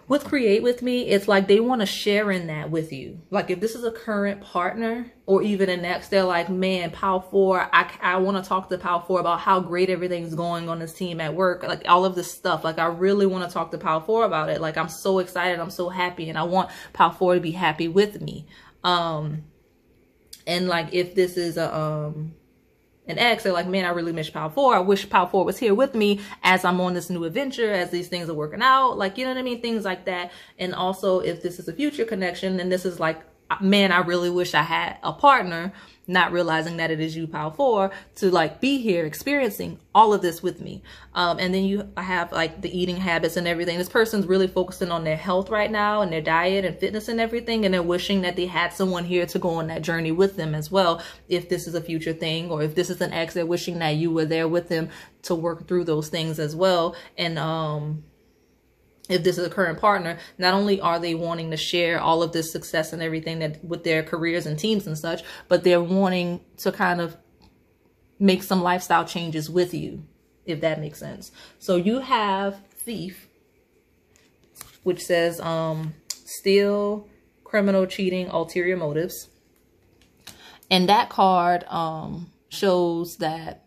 [SPEAKER 1] with Create with Me, it's like they want to share in that with you. Like if this is a current partner or even an ex, they're like, man, Power 4, I want to talk to Power 4 about how great everything's going on this team at work. Like all of this stuff. Like I really want to talk to Power 4 about it. Like I'm so excited. I'm so happy. And I want Power 4 to be happy with me. And like if this is a an ex, they're like, man, I really miss Power 4. I wish Power 4 was here with me as I'm on this new adventure, as these things are working out. Like, you know what I mean? Things like that. And also if this is a future connection, and this is like, man, I really wish I had a partner, not realizing that it is you, Power 4, to like be here experiencing all of this with me. And then I have like the eating habits and everything. This person's really focusing on their health right now and their diet and fitness and everything. And they're wishing that they had someone here to go on that journey with them as well. If this is a future thing, or if this is an ex, they're wishing that you were there with them to work through those things as well. And, if this is a current partner, not only are they wanting to share all of this success and everything that with their careers and teams and such, but they're wanting to kind of make some lifestyle changes with you, if that makes sense. So you have Thief, which says steal, criminal, cheating, ulterior motives. And that card shows that,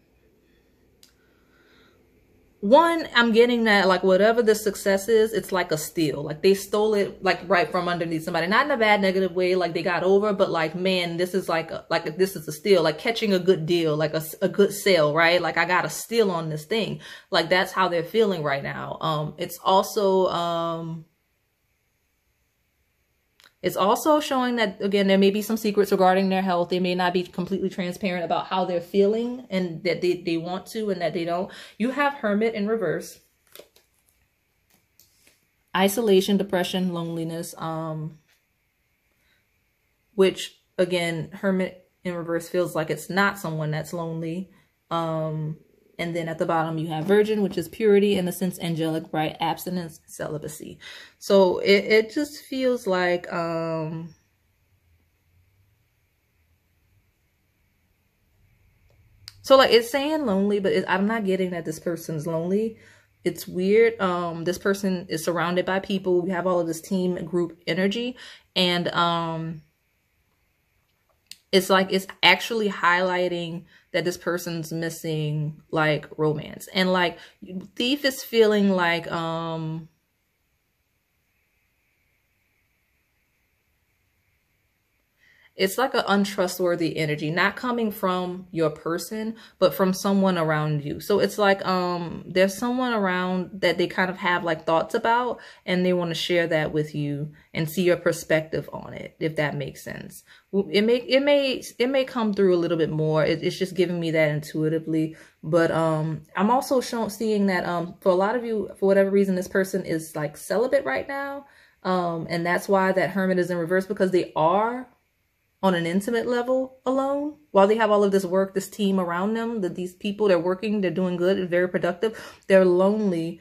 [SPEAKER 1] one, I'm getting that like whatever the success is, it's like a steal. Like they stole it like right from underneath somebody. Not in a bad negative way, like they got over, but like, man, this is like this is a steal, like catching a good deal, like a good sale, right? Like I got a steal on this thing. Like that's how they're feeling right now. It's also showing that, again, there may be some secrets regarding their health. They may not be completely transparent about how they're feeling, and that they want to and that they don't. You have Hermit in reverse. Isolation, depression, loneliness. Which, again, Hermit in reverse feels like it's not someone that's lonely. And then at the bottom, you have Virgin, which is purity, innocence, angelic, bright, abstinence, celibacy. So it just feels like, so like it's saying lonely, but I'm not getting that this person's lonely. It's weird. This person is surrounded by people. We have all of this team group energy, and it's like it's actually highlighting that this person's missing like romance. And like Thief is feeling like it's like an untrustworthy energy, not coming from your person, but from someone around you. So it's like there's someone around that they kind of have like thoughts about, and they want to share that with you and see your perspective on it, if that makes sense. It may come through a little bit more. It's just giving me that intuitively. But I'm also seeing that for a lot of you, for whatever reason, this person is like celibate right now. And that's why that Hermit is in reverse, because they are on an intimate level alone, while they have all of this work, this team around them, that these people, they're working, they're doing good, they're very productive. They're lonely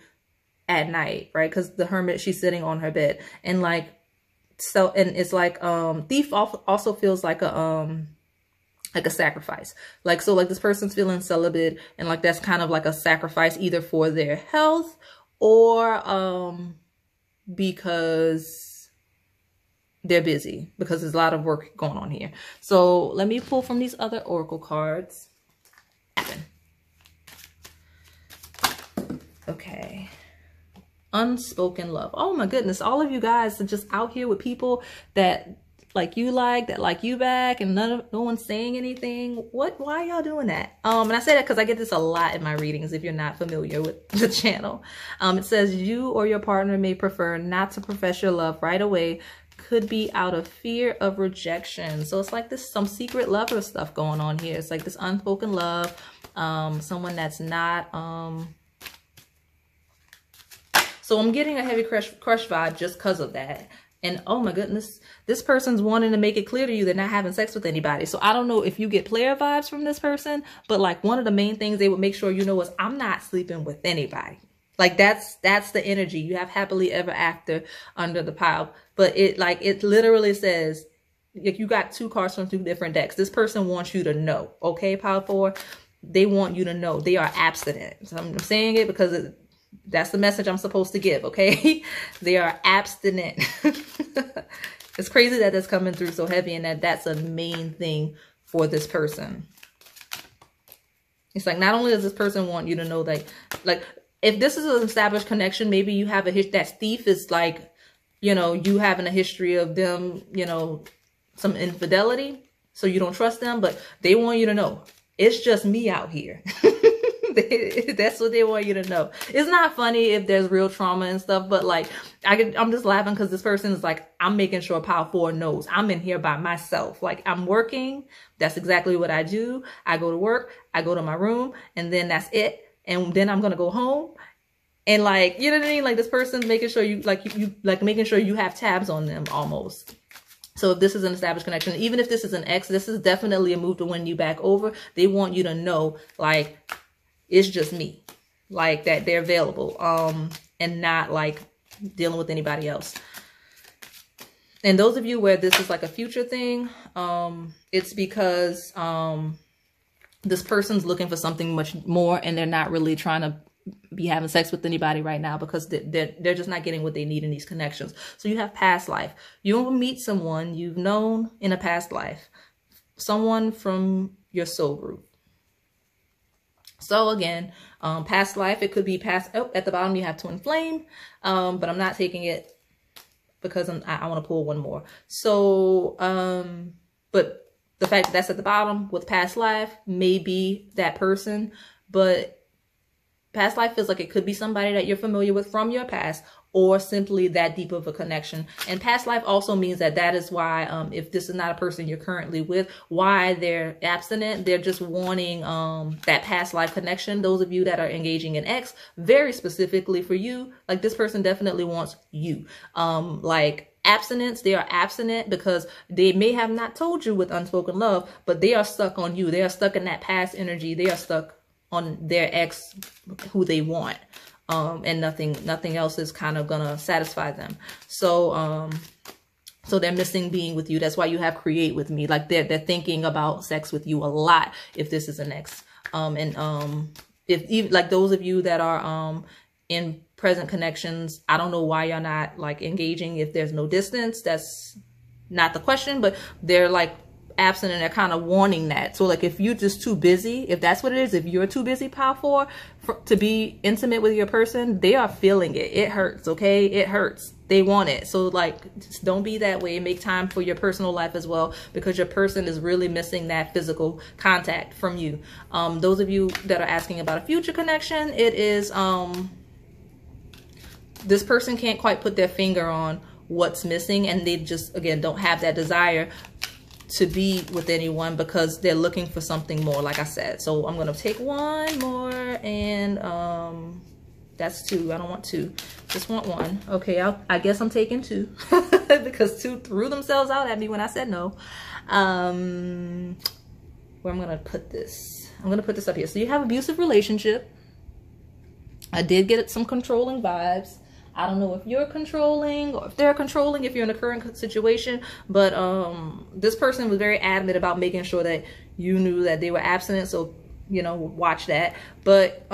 [SPEAKER 1] at night, right? Because the Hermit, she's sitting on her bed, and like, so, and it's like Thief also feels like a sacrifice. Like, so like this person's feeling celibate, and like that's kind of like a sacrifice either for their health or because they're busy, because there's a lot of work going on here. So let me pull from these other oracle cards. Okay. Unspoken love. Oh my goodness. All of you guys are just out here with people that like you that like you back, and no one's saying anything. Why y'all doing that? And I say that because I get this a lot in my readings, if you're not familiar with the channel. It says you or your partner may prefer not to profess your love right away. Could be out of fear of rejection. So it's like this, some secret lover stuff going on here. It's like this unspoken love, someone that's not, so I'm getting a heavy crush vibe just because of that. And oh my goodness, this person's wanting to make it clear to you they're not having sex with anybody. So I don't know if you get player vibes from this person, but like one of the main things they would make sure you know is, I'm not sleeping with anybody. Like that's the energy. You have happily ever after under the pile. But it literally says, like, you got two cards from two different decks. This person wants you to know, okay, pile 4? They want you to know they are abstinent. So I'm saying it because that's the message I'm supposed to give, okay? They are abstinent. It's crazy that that's coming through so heavy, and that's a main thing for this person. It's like, not only does this person want you to know, like if this is an established connection, maybe you have that Thief is like, you know, you having a history of them, you know, some infidelity, so you don't trust them, but they want you to know, it's just me out here. That's what they want you to know. It's not funny if there's real trauma and stuff, but like, I'm just laughing because this person is like, I'm making sure pile 4 knows I'm in here by myself. Like, I'm working. That's exactly what I do. I go to work, I go to my room, and then that's it. And then I'm going to go home. And like, you know what I mean? Like, this person's making sure you making sure you have tabs on them almost. So if this is an established connection, even if this is an ex, this is definitely a move to win you back over. They want you to know, like, it's just me, like that they're available, and not like dealing with anybody else. And those of you where this is like a future thing, it's because, this person's looking for something much more, and they're not really trying to be having sex with anybody right now, because they're just not getting what they need in these connections. So you have past life. You will meet someone you've known in a past life, someone from your soul group. So again, past life, it could be past, oh, at the bottom you have Twin Flame, but I'm not taking it because I want to pull one more. So, but the fact that that's at the bottom with past life may be that person, but past life feels like it could be somebody that you're familiar with from your past, or simply that deep of a connection. And past life also means that is why, if this is not a person you're currently with, why they're abstinent. They're just wanting that past life connection. Those of you that are engaging in X, very specifically for you, like this person definitely wants you. Like abstinence, they are abstinent because they may have not told you with unspoken love, but they are stuck on you. They are stuck in that past energy. They are stuck on their ex, who they want. And nothing else is kind of gonna satisfy them. So so they're missing being with you. That's why you have create with me. Like they're thinking about sex with you a lot if this is an ex. If even like those of you that are in present connections, I don't know why you're not like engaging if there's no distance. That's not the question, but they're like absent and they're kind of wanting that. So like if you're just too busy, if that's what it is, if you're too busy, Pile 4, to be intimate with your person, they are feeling it. It hurts, okay? It hurts. They want it. So like, just don't be that way. Make time for your personal life as well, because your person is really missing that physical contact from you. Those of you that are asking about a future connection, it is, this person can't quite put their finger on what's missing, and they just, again, don't have that desire to be with anyone because they're looking for something more, like I said. So I'm going to take one more, and that's 2. I don't want 2. Just want 1. Okay, I guess I'm taking 2 because 2 threw themselves out at me when I said no. Where I'm going to put this? I'm going to put this up here. So you have abusive relationship. I did get some controlling vibes. I don't know if you're controlling or if they're controlling, if you're in a current situation, but this person was very adamant about making sure that you knew that they were abstinent. So, you know, watch that. But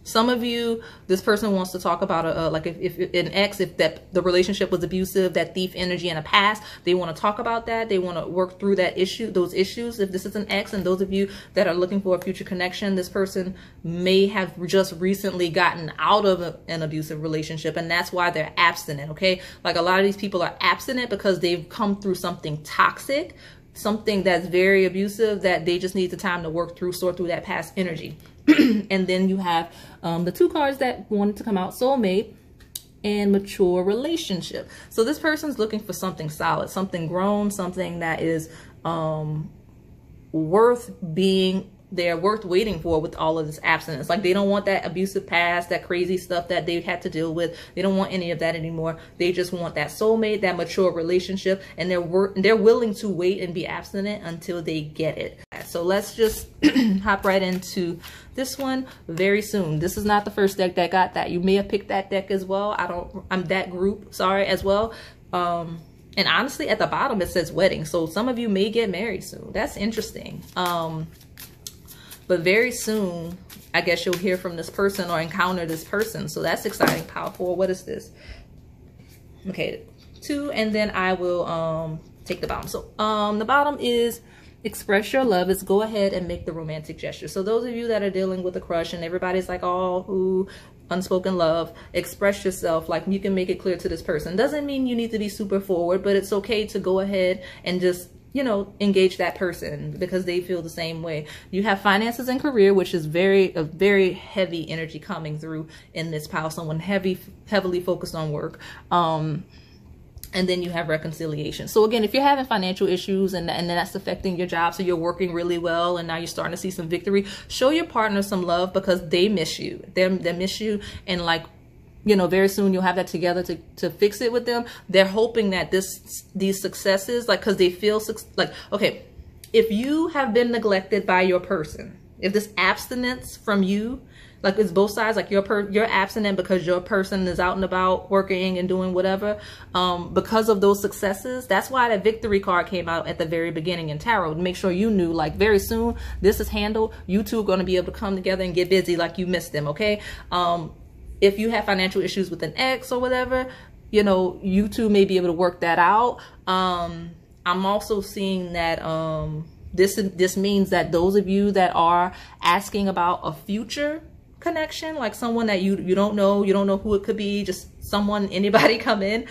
[SPEAKER 1] some of you, this person wants to talk about like if an ex, if that the relationship was abusive, that thief energy in the past, they want to talk about that. They want to work through that issue, those issues. If this is an ex, and those of you that are looking for a future connection, this person may have just recently gotten out of an abusive relationship, and that's why they're abstinent. Okay, like a lot of these people are abstinent because they've come through something toxic, something that's very abusive, that they just need the time to work through, sort through that past energy. And then you have the 2 cards that wanted to come out, soulmate and mature relationship. So this person's looking for something solid, something grown, something that is worth being, they're worth waiting for with all of this abstinence. Like they don't want that abusive past, that crazy stuff that they've had to deal with. They don't want any of that anymore. They just want that soulmate, that mature relationship, and they're willing to wait and be abstinent until they get it. So let's just hop right into this one very soon. This is not the first deck that got that. You may have picked that deck as well. I'm that group, sorry, as well. And honestly, at the bottom, it says wedding. So some of you may get married soon. That's interesting. But very soon, I guess you'll hear from this person or encounter this person. So that's exciting, powerful. What is this? Okay, 2, and then I will take the bottom. So the bottom is express your love. Is go ahead and make the romantic gesture. So those of you that are dealing with a crush and everybody's like, oh, ooh, unspoken love, express yourself. Like you can make it clear to this person. Doesn't mean you need to be super forward, but it's okay to go ahead and just, you know, engage that person because they feel the same way. You have finances and career, which is a very heavy energy coming through in this pile. Someone heavily focused on work. And then you have reconciliation. So again, if you're having financial issues and that's affecting your job, so you're working really well and now you're starting to see some victory, show your partner some love because they miss you. They miss you, and like, you know, very soon you'll have that together to fix it with them. They're hoping that these successes, like, because they feel like, okay, if you have been neglected by your person, if this abstinence from you, like it's both sides, like you're abstinent because your person is out and about working and doing whatever, because of those successes. That's why that victory card came out at the very beginning in tarot, to make sure you knew, like, very soon this is handled. You two are going to be able to come together and get busy like you missed them. Okay. If you have financial issues with an ex or whatever, you know, you two may be able to work that out. I'm also seeing that this means that those of you that are asking about a future connection, like someone that you don't know who it could be, just someone, anybody come in,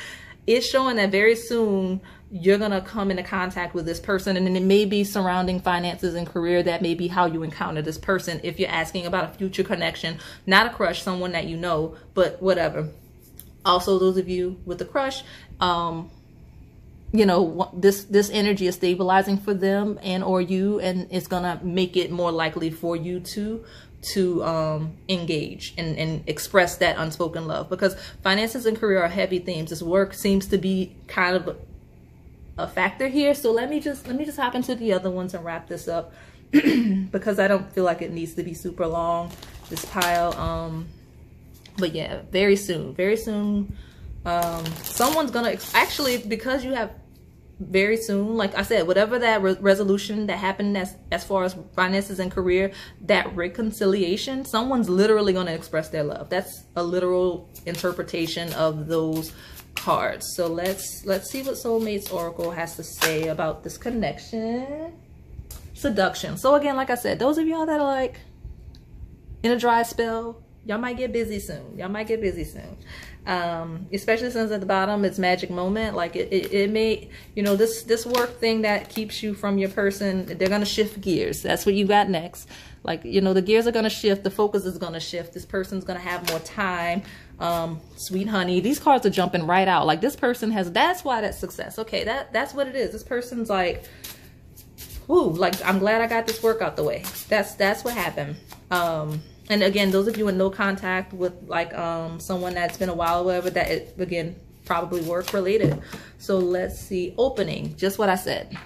[SPEAKER 1] it's showing that very soon you're gonna come into contact with this person, and then it may be surrounding finances and career. That may be how you encounter this person if you're asking about a future connection, not a crush, someone that you know, but whatever. Also, those of you with the crush, you know, this energy is stabilizing for them and or you, and it's gonna make it more likely for you to engage and express that unspoken love, because finances and career are heavy themes. This work seems to be kind of a factor here. So let me just hop into the other ones and wrap this up because I don't feel like it needs to be super long, this pile. But yeah, very soon someone's gonna actually, because you have very soon, like I said, whatever that resolution that happened as far as finances and career, that reconciliation, someone's literally going to express their love. That's a literal interpretation of those cards. So let's see what Soulmates Oracle has to say about this connection. Seduction. So again, like I said, those of y'all that are like in a dry spell, y'all might get busy soon. Y'all might get busy soon. Especially since at the bottom it's magic moment. Like it may, you know, this work thing that keeps you from your person, they're gonna shift gears. That's what you got next. Like, you know, the gears are gonna shift, the focus is gonna shift, this person's gonna have more time. Sweet honey, these cards are jumping right out. Like this person has, that's why that's success. Okay, that's what it is. This person's like, whoo, like I'm glad I got this work out the way. That's what happened. And again, those of you in no contact with like someone that's been a while or whatever, that it, again, probably work related. So let's see, opening, just what I said.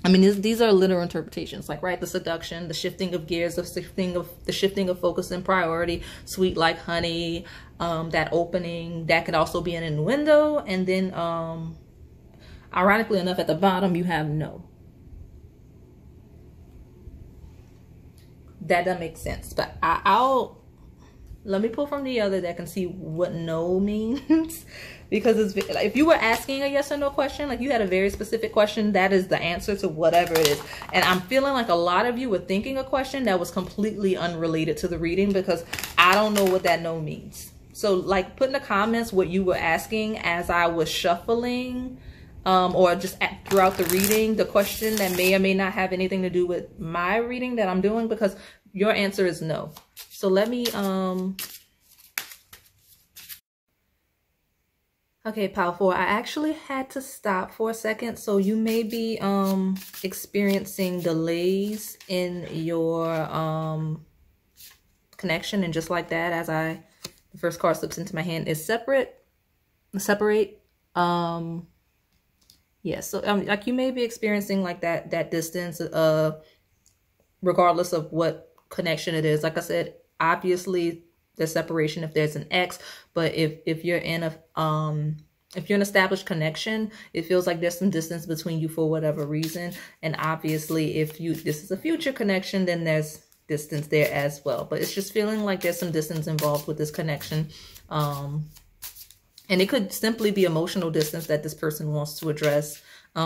[SPEAKER 1] I mean, these are literal interpretations, like, right, the seduction, the shifting of gears, the shifting of focus and priority, sweet like honey, that opening, that could also be an innuendo. And then ironically enough, at the bottom you have no. That doesn't make sense, but let me pull from the other deck and see what no means. Because it's like, if you were asking a yes or no question, like you had a very specific question, that is the answer to whatever it is. And I'm feeling like a lot of you were thinking a question that was completely unrelated to the reading, because I don't know what that no means. So like put in the comments what you were asking as I was shuffling, or just throughout the reading, the question that may or may not have anything to do with my reading that I'm doing, because your answer is no. So let me, okay, Pile 4, I actually had to stop for a second. So you may be experiencing delays in your connection. And just like that, as the first card slips into my hand, is separate. Yeah, so like you may be experiencing like that distance, regardless of what connection it is. Like I said, obviously there's separation if there's an X, but if you're in an established connection, it feels like there's some distance between you for whatever reason. And obviously if this is a future connection, then there's distance there as well. But it's just feeling like there's some distance involved with this connection. And it could simply be emotional distance that this person wants to address.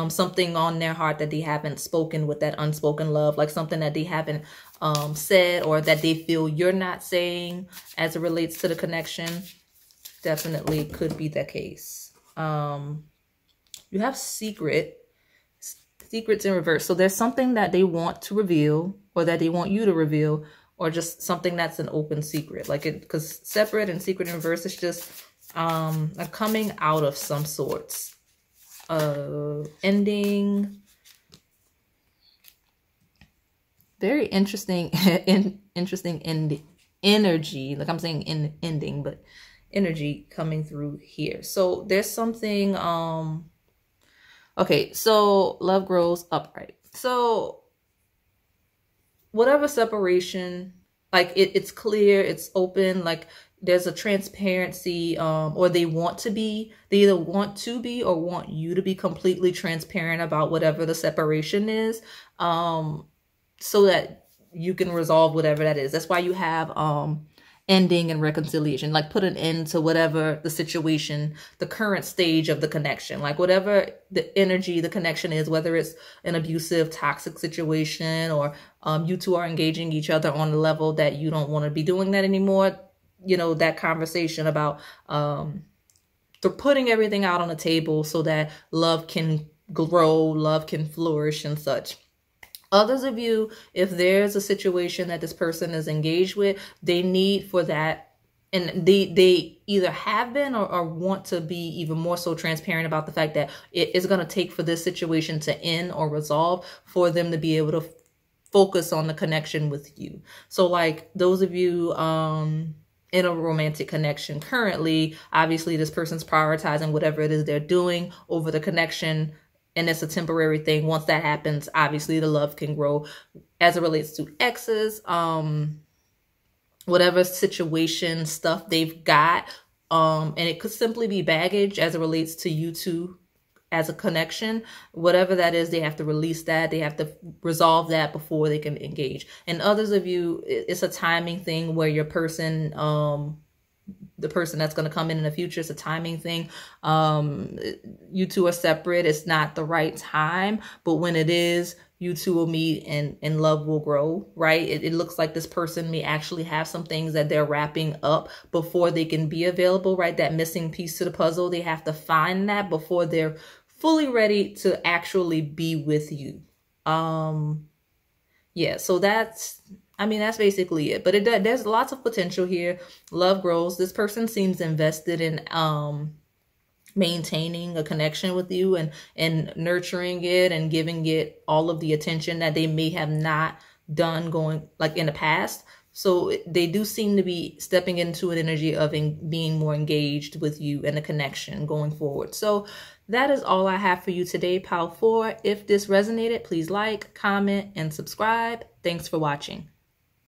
[SPEAKER 1] Something on their heart that they haven't spoken with, that unspoken love, like something that they haven't said, or that they feel you're not saying as it relates to the connection. Definitely could be the case. You have secrets in reverse. So there's something that they want to reveal, or that they want you to reveal, or just something that's an open secret. Like because separate and secret in reverse is just a coming out of some sorts, ending. Very interesting, interesting energy. Like I'm saying ending, but energy coming through here. So there's something. Okay, so love grows upright. So whatever separation, like it's clear, it's open, like there's a transparency, or they either want to be or want you to be completely transparent about whatever the separation is, so that you can resolve whatever that is. That's why you have ending and reconciliation, like put an end to whatever the situation, the current stage of the connection, like whatever the energy, the connection is, whether it's an abusive, toxic situation, or you two are engaging each other on the level that you don't want to be doing that anymore. You know, that conversation about putting everything out on the table so that love can grow, love can flourish and such. Others of you, if there's a situation that this person is engaged with, they need for that, and they either have been or want to be even more so transparent about the fact that it is going to take for this situation to end or resolve for them to be able to focus on the connection with you. So like those of you in a romantic connection currently, obviously this person's prioritizing whatever it is they're doing over the connection, and it's a temporary thing. Once that happens, obviously the love can grow. As it relates to exes, whatever situation, stuff they've got, and it could simply be baggage as it relates to you two as a connection. Whatever that is, they have to release that. They have to resolve that before they can engage. And others of you, it's a timing thing where your person the person that's going to come in the future. It's a timing thing. You two are separate. It's not the right time, but when it is, you two will meet and love will grow, right? It looks like this person may actually have some things that they're wrapping up before they can be available, right? That missing piece to the puzzle. They have to find that before they're fully ready to actually be with you. Yeah, so that's basically it. But there's lots of potential here. Love grows. This person seems invested in maintaining a connection with you and nurturing it and giving it all of the attention that they may have not done going like in the past. So they do seem to be stepping into an energy of being more engaged with you and a connection going forward. So that is all I have for you today, Pile 4. If this resonated, please like, comment, and subscribe. Thanks for watching.